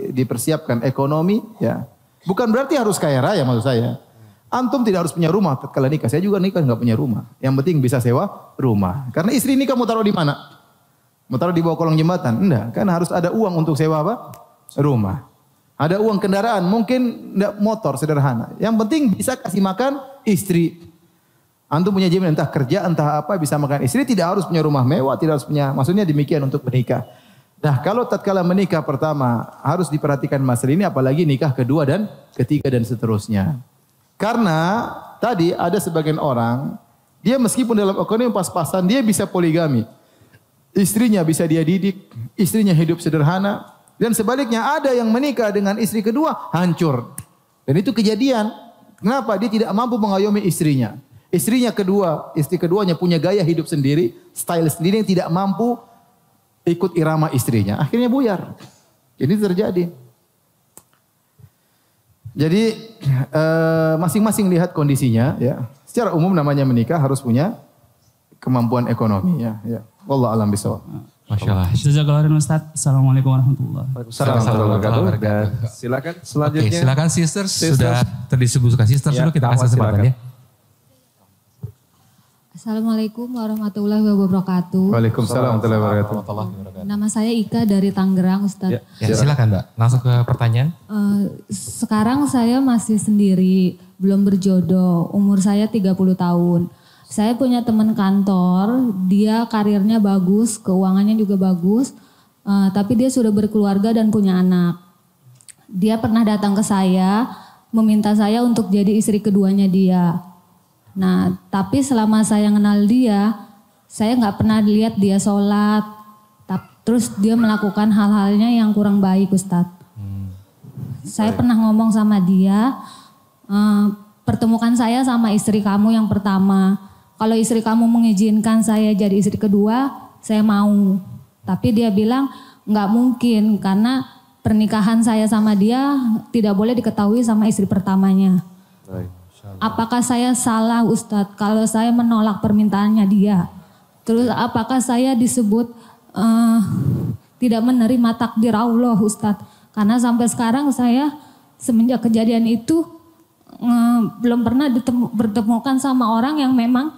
Speaker 3: dipersiapkan ekonomi, ya. Bukan berarti harus kaya raya maksud saya. Antum tidak harus punya rumah tatkala nikah. Saya juga nikah enggak punya rumah. Yang penting bisa sewa rumah. Karena istri nikah mau taruh di mana? Mau taruh di bawah kolong jembatan? Enggak, kan harus ada uang untuk sewa apa? Rumah. Ada uang kendaraan, mungkin enggak motor sederhana. Yang penting bisa kasih makan istri. Antum punya jaminan entah kerja entah apa bisa makan istri, tidak harus punya rumah mewah, tidak harus punya, maksudnya demikian untuk menikah. Nah, kalau tatkala menikah pertama harus diperhatikan masalah ini, apalagi nikah kedua dan ketiga dan seterusnya. Karena tadi ada sebagian orang, dia meskipun dalam ekonomi pas-pasan, dia bisa poligami. Istrinya bisa dia didik, istrinya hidup sederhana, dan sebaliknya ada yang menikah dengan istri kedua hancur. Dan itu kejadian. Kenapa? Dia tidak mampu mengayomi istrinya. Istri keduanya punya gaya hidup sendiri, style sendiri yang tidak mampu ikut irama istrinya. Akhirnya buyar. Ini terjadi. Jadi masing-masing lihat kondisinya. Ya. Secara umum namanya menikah harus punya kemampuan ekonomi. Ya. Wallahu a'lam bishawab.
Speaker 4: Masya Allah.
Speaker 5: Jazakallahu khairan Ustaz. Assalamualaikum warahmatullahi wabarakatuh.
Speaker 2: Assalamualaikum warahmatullahi wabarakatuh. Silakan selanjutnya.
Speaker 4: Oke, silakan sisters. Sudah terdisebutkan sisters dulu, kita kasih kesempatan ya.
Speaker 7: Assalamualaikum warahmatullahi wabarakatuh.
Speaker 3: Waalaikumsalam warahmatullahi wabarakatuh.
Speaker 7: Nama saya Ika dari Tangerang, Ustaz.
Speaker 4: Ya, silakan Mbak. Langsung ke pertanyaan.
Speaker 7: Sekarang saya masih sendiri, belum berjodoh. Umur saya 30 tahun. Saya punya teman kantor, dia karirnya bagus, keuangannya juga bagus. Tapi dia sudah berkeluarga dan punya anak. Dia pernah datang ke saya, meminta saya untuk jadi istri keduanya dia. Nah, tapi selama saya kenal dia, saya nggak pernah lihat dia sholat. Terus dia melakukan hal-halnya yang kurang baik, Ustadz. Saya pernah ngomong sama dia, pertemukan saya sama istri kamu yang pertama. Kalau istri kamu mengizinkan saya jadi istri kedua, saya mau. Tapi dia bilang nggak mungkin karena pernikahan saya sama dia tidak boleh diketahui sama istri pertamanya. Apakah saya salah Ustadz kalau saya menolak permintaannya dia? Terus apakah saya disebut tidak menerima takdir Allah Ustadz? Karena sampai sekarang saya semenjak kejadian itu belum pernah bertemukan sama orang yang memang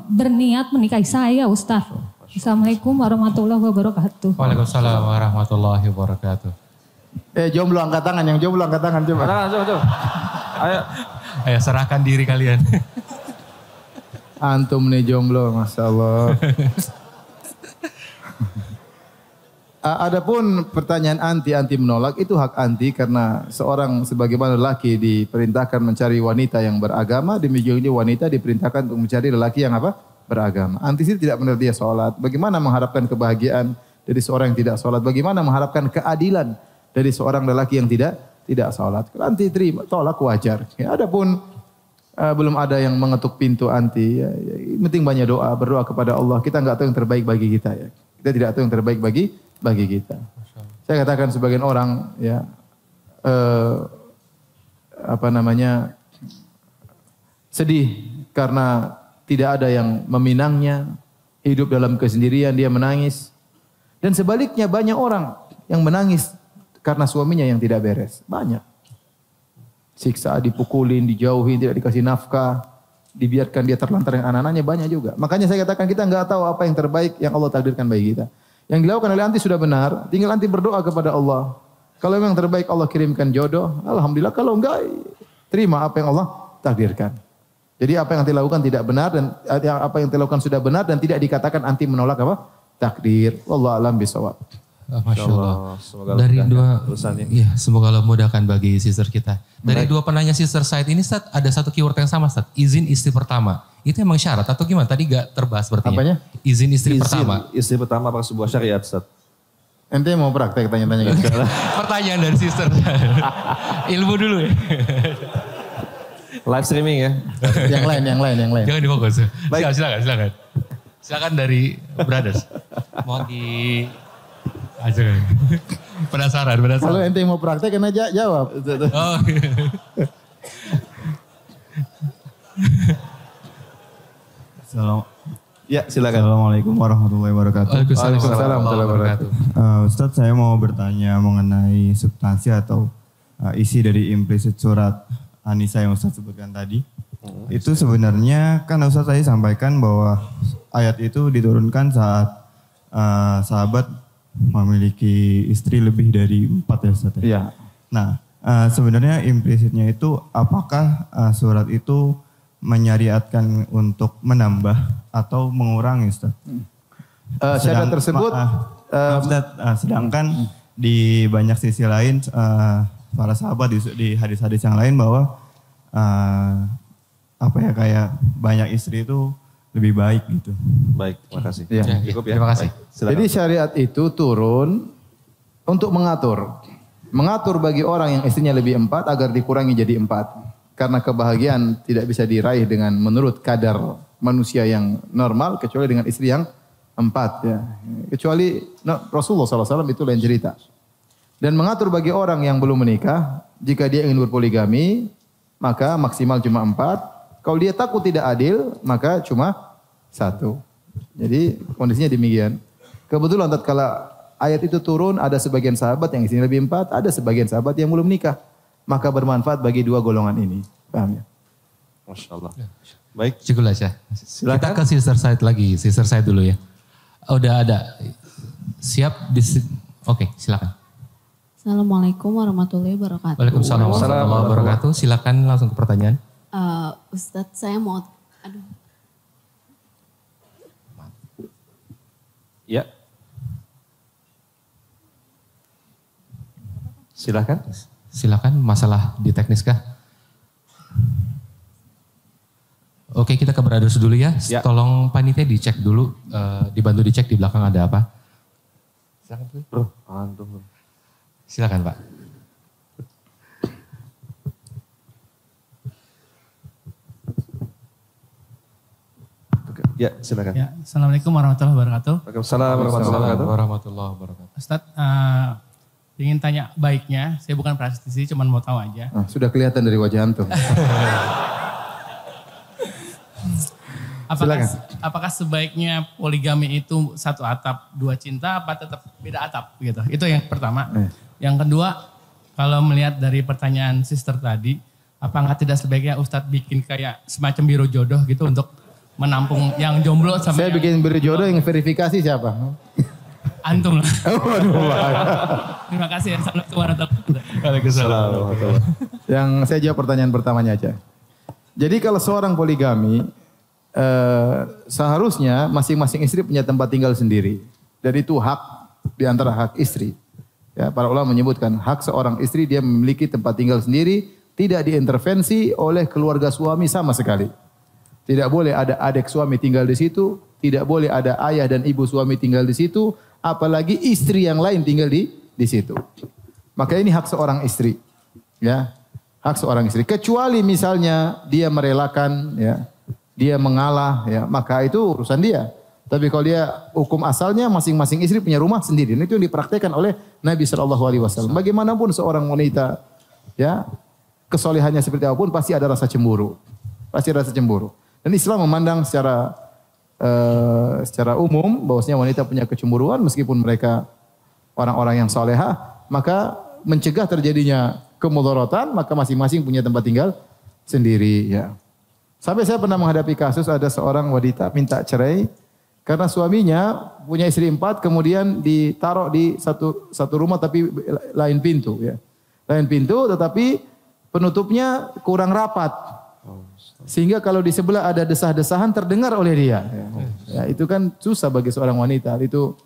Speaker 7: berniat menikahi saya Ustadz. Assalamualaikum warahmatullahi wabarakatuh.
Speaker 4: Waalaikumsalam warahmatullahi wabarakatuh.
Speaker 3: Jomblo angkat tangan, yang jomblo angkat tangan coba.
Speaker 2: Coba.
Speaker 4: Ayo serahkan diri kalian.
Speaker 3: Antum nih jomblo, Masya Allah. Adapun pertanyaan anti menolak itu hak anti karena seorang sebagaimana lelaki diperintahkan mencari wanita yang beragama, demikian juga wanita diperintahkan untuk mencari lelaki yang apa? Beragama. Anti sih tidak benar dia sholat. Bagaimana mengharapkan kebahagiaan dari seorang yang tidak sholat? Bagaimana mengharapkan keadilan dari seorang lelaki yang tidak sholat? Kalau anti terima, tolak wajar. Ya, adapun belum ada yang mengetuk pintu anti. Ya, penting banyak doa, berdoa kepada Allah. Kita nggak tahu yang terbaik bagi kita ya. Kita tidak tahu yang terbaik bagi kita. Saya katakan sebagian orang sedih karena tidak ada yang meminangnya, hidup dalam kesendirian dia menangis. Dan sebaliknya banyak orang yang menangis karena suaminya yang tidak beres. Banyak. Siksa, dipukulin, dijauhin, tidak dikasih nafkah, dibiarkan dia terlantar dengan anak-anaknya, banyak juga. Makanya saya katakan kita nggak tahu apa yang terbaik yang Allah takdirkan bagi kita. Yang dilakukan oleh anti sudah benar, tinggal anti berdoa kepada Allah. Kalau memang terbaik Allah kirimkan jodoh, alhamdulillah. Kalau enggak, terima apa yang Allah takdirkan. Jadi apa yang anti lakukan tidak benar dan apa yang anti lakukan sudah benar dan tidak dikatakan anti menolak apa? Takdir. Wallahu a'lam bishawab.
Speaker 4: Masya Allah.
Speaker 2: Semoga
Speaker 4: Dari
Speaker 2: Allah
Speaker 4: dua,
Speaker 2: urusannya.
Speaker 4: ya semoga Allah mudahkan bagi sister kita. Dari dua penanya sister Said ini, Ustaz, ada satu keyword yang sama, Ustaz. Izin istri pertama. Itu emang syarat atau gimana? Tadi gak terbahas sepertinya.
Speaker 3: Apanya?
Speaker 4: Izin istri pertama.
Speaker 2: Istri pertama apa sebuah syariat, Ustaz?
Speaker 3: Ente mau praktek tanya-tanya gitu.
Speaker 4: Pertanyaan dari sister. Ilmu dulu ya.
Speaker 2: Live streaming ya.
Speaker 3: yang lain.
Speaker 4: Jangan difokus.
Speaker 2: Baik.
Speaker 4: Silakan. Silakan dari brothers. Mau di aja kan. Penasaran.
Speaker 3: Kalau ente mau praktek kan aja jawab.
Speaker 4: Oh.
Speaker 2: Ya, silakan.
Speaker 8: Assalamualaikum warahmatullahi wabarakatuh.
Speaker 3: Waalaikumsalam warahmatullahi wabarakatuh.
Speaker 8: Ustadz, saya mau bertanya mengenai substansi atau isi dari implisit surat An-Nisa yang Ustadz sebutkan tadi. Itu sebenarnya kan Ustadz tadi sampaikan bahwa ayat itu diturunkan saat sahabat memiliki istri lebih dari 4 ya Ustadz.
Speaker 3: Iya.
Speaker 8: Nah, sebenarnya implisitnya itu apakah surat itu menyariatkan untuk menambah atau mengurangi Ustaz?
Speaker 3: Syarat tersebut
Speaker 8: sedangkan di banyak sisi lain para sahabat di hadis-hadis yang lain bahwa kayak banyak istri itu lebih baik gitu.
Speaker 2: Baik, terima kasih.
Speaker 3: Ya.
Speaker 2: Cukup ya.
Speaker 4: Terima kasih.
Speaker 2: Baik, silakan.
Speaker 3: Jadi syariat itu turun untuk mengatur. Mengatur bagi orang yang istrinya lebih 4 agar dikurangi jadi 4. Karena kebahagiaan tidak bisa diraih dengan menurut kadar manusia yang normal kecuali dengan istri yang 4 ya. Kecuali Rasulullah SAW itu lain cerita. Dan mengatur bagi orang yang belum menikah, jika dia ingin berpoligami, maka maksimal cuma 4. Kalau dia takut tidak adil, maka cuma 1. Jadi kondisinya demikian. Kebetulan tatkala ayat itu turun, ada sebagian sahabat yang istrinya lebih 4, ada sebagian sahabat yang belum nikah. Maka bermanfaat bagi dua golongan ini. Paham ya?
Speaker 2: Masya Allah. Baik.
Speaker 4: Cukup lah ya.
Speaker 2: Silakan.
Speaker 4: Kita ke sister Said lagi. Sister Said dulu ya. Udah ada. Siap. Oke, silakan.
Speaker 9: Assalamualaikum warahmatullahi wabarakatuh.
Speaker 4: Waalaikumsalam warahmatullahi wabarakatuh. Silakan langsung ke pertanyaan.
Speaker 9: Ustadz, saya mau... Aduh.
Speaker 2: Ya. Silakan.
Speaker 4: Silakan, masalah di teknis kah? Oke, kita ke brothers dulu ya.
Speaker 2: Ya.
Speaker 4: Tolong panitia dicek dulu, dibantu dicek di belakang ada apa. Silakan,
Speaker 2: Bro, antum.
Speaker 4: silakan Pak.
Speaker 2: Ya, silakan.
Speaker 10: Ya, Assalamualaikum warahmatullahi wabarakatuh.
Speaker 2: Waalaikumsalam
Speaker 4: Warahmatullahi wabarakatuh.
Speaker 10: Ustadz, ingin tanya baiknya, saya bukan praktisi, cuma mau tahu aja.
Speaker 3: Sudah kelihatan dari wajah antum.
Speaker 10: Apakah sebaiknya poligami itu satu atap, dua cinta, apa tetap beda atap gitu? Itu yang pertama. Yang kedua, kalau melihat dari pertanyaan sister tadi, apakah tidak sebaiknya Ustadz bikin kayak semacam biro jodoh gitu untuk menampung yang jomblo sama
Speaker 3: Saya bikin biro jodoh yang verifikasi siapa?
Speaker 10: antum lah. Terima kasih. Assalamualaikum warahmatullahi wabarakatuh.
Speaker 3: Yang saya jawab pertanyaan pertamanya aja. Jadi kalau seorang poligami, seharusnya masing-masing istri punya tempat tinggal sendiri. Dan itu hak di antara hak istri. Ya, para ulama menyebutkan hak seorang istri dia memiliki tempat tinggal sendiri, tidak diintervensi oleh keluarga suami sama sekali. Tidak boleh ada adik suami tinggal di situ, tidak boleh ada ayah dan ibu suami tinggal di situ, apalagi istri yang lain tinggal di situ. Maka ini hak seorang istri. Ya, hak seorang istri. Kecuali misalnya dia merelakan, ya, dia mengalah, ya, maka itu urusan dia. Tapi kalau dia hukum asalnya masing-masing istri punya rumah sendiri. Dan itu yang dipraktekkan oleh Nabi SAW. Bagaimanapun seorang wanita, ya, kesolehannya seperti apapun pasti ada rasa cemburu. Pasti rasa cemburu. Dan Islam memandang secara umum bahwasanya wanita punya kecemburuan meskipun mereka orang-orang yang salehah, maka mencegah terjadinya kemudaratan, maka masing-masing punya tempat tinggal sendiri ya. Sampai saya pernah menghadapi kasus ada seorang wanita minta cerai karena suaminya punya istri 4 kemudian ditaruh di satu rumah tapi lain pintu ya. Lain pintu tetapi penutupnya kurang rapat. Sehingga kalau di sebelah ada desah-desahan terdengar oleh dia. Ya, itu kan susah bagi seorang wanita. Itu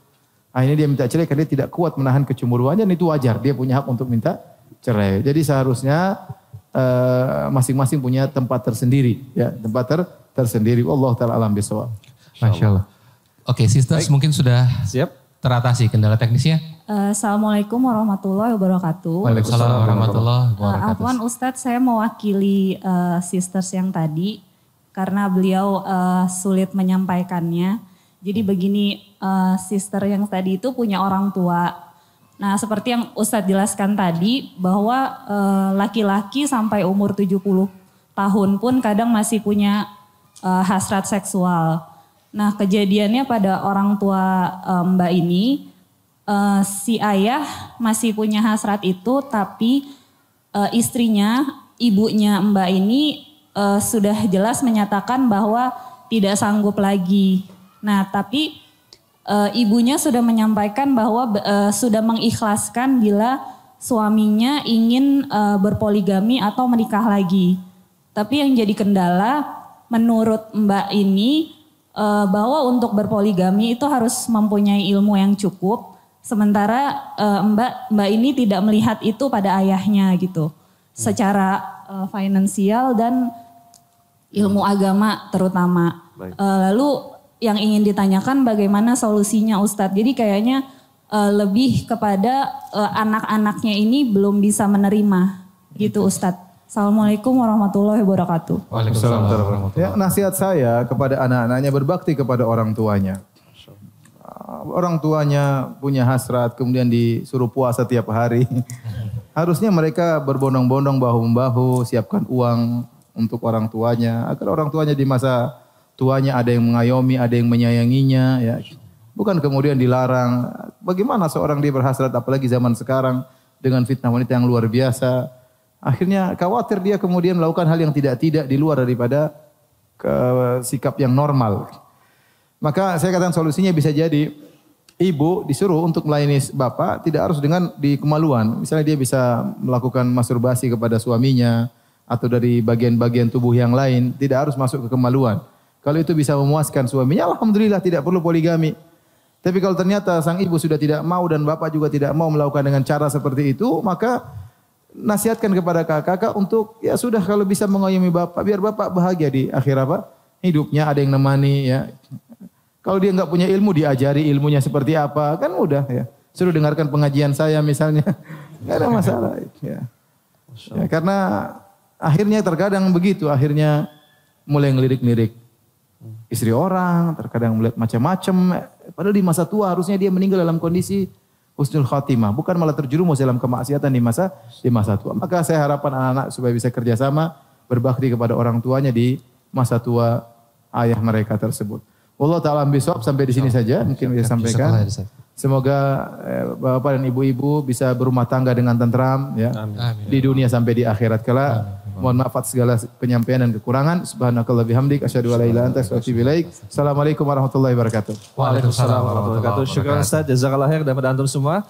Speaker 3: akhirnya dia minta cerai karena dia tidak kuat menahan kecemburuannya dan itu wajar. Dia punya hak untuk minta cerai. Jadi seharusnya masing-masing punya tempat tersendiri. Ya, tempat tersendiri. Allah ta'ala alam bisawab.
Speaker 4: Masya Allah. Oke, sisters mungkin sudah siap teratasi kendala teknisnya.
Speaker 7: Assalamualaikum warahmatullahi wabarakatuh.
Speaker 4: Waalaikumsalam warahmatullahi wabarakatuh.
Speaker 7: Afwan Ustadz, saya mewakili sisters yang tadi karena beliau sulit menyampaikannya. Jadi begini, sister yang tadi itu punya orang tua. Nah, seperti yang Ustadz jelaskan tadi bahwa laki-laki sampai umur 70 tahun pun kadang masih punya hasrat seksual. Nah, kejadiannya pada orang tua Mbak ini, si ayah masih punya hasrat itu, tapi istrinya, ibunya Mbak ini sudah jelas menyatakan bahwa tidak sanggup lagi. Nah, tapi ibunya sudah menyampaikan bahwa sudah mengikhlaskan bila suaminya ingin berpoligami atau menikah lagi. Tapi yang jadi kendala menurut Mbak ini bahwa untuk berpoligami itu harus mempunyai ilmu yang cukup. Sementara Mbak ini tidak melihat itu pada ayahnya gitu. Secara finansial dan ilmu agama terutama. Lalu yang ingin ditanyakan bagaimana solusinya Ustadz. Jadi kayaknya lebih kepada anak-anaknya ini belum bisa menerima gitu Ustadz. Assalamualaikum warahmatullahi wabarakatuh.
Speaker 3: Waalaikumsalam warahmatullahi wabarakatuh. Ya, nasihat saya kepada anak-anaknya berbakti kepada orang tuanya. Orang tuanya punya hasrat kemudian disuruh puasa tiap hari. Harusnya mereka berbondong-bondong bahu-membahu siapkan uang untuk orang tuanya agar orang tuanya di masa tuanya ada yang mengayomi, ada yang menyayanginya ya. Bukan kemudian dilarang. Bagaimana seorang dia berhasrat apalagi zaman sekarang dengan fitnah wanita yang luar biasa. Akhirnya khawatir dia kemudian melakukan hal yang tidak-tidak di luar daripada sikap yang normal. Maka saya katakan solusinya bisa jadi ibu disuruh untuk melayani bapak tidak harus dengan di kemaluan. Misalnya dia bisa melakukan masturbasi kepada suaminya atau dari bagian-bagian tubuh yang lain, tidak harus masuk ke kemaluan. Kalau itu bisa memuaskan suaminya, alhamdulillah tidak perlu poligami. Tapi kalau ternyata sang ibu sudah tidak mau dan bapak juga tidak mau melakukan dengan cara seperti itu, maka nasihatkan kepada kakak-kakak untuk ya sudah kalau bisa mengayomi bapak, biar bapak bahagia di akhir hidupnya, ada yang nemani ya. Kalau dia nggak punya ilmu, diajari ilmunya seperti apa, kan mudah ya. Suruh dengarkan pengajian saya misalnya, nggak ada masalah. Ya. Ya, karena akhirnya terkadang begitu, akhirnya mulai ngelirik-lirik istri orang, terkadang melihat macam-macam. Padahal di masa tua harusnya dia meninggal dalam kondisi husnul khatimah, bukan malah terjerumus dalam kemaksiatan di masa tua. Maka saya harapkan anak-anak supaya bisa kerjasama, berbakti kepada orang tuanya di masa tua ayah mereka tersebut. Allah ta'ala bisawab, sampai di sini saja mungkin bisa sampaikan. Semoga bapak dan ibu-ibu bisa berumah tangga dengan tentram ya. Amin. Di dunia sampai di akhirat kala. Mohon maaf atas segala penyampaian dan kekurangan. Subhanakallah bihamdik asyhadu an la ilaha illa anta astaghfiruka wa atubu ilaik. Assalamualaikum warahmatullahi wabarakatuh.
Speaker 2: Waalaikumsalam warahmatullahi wabarakatuh. Syukran Ustaz, jazakallah khair kepada antum semua.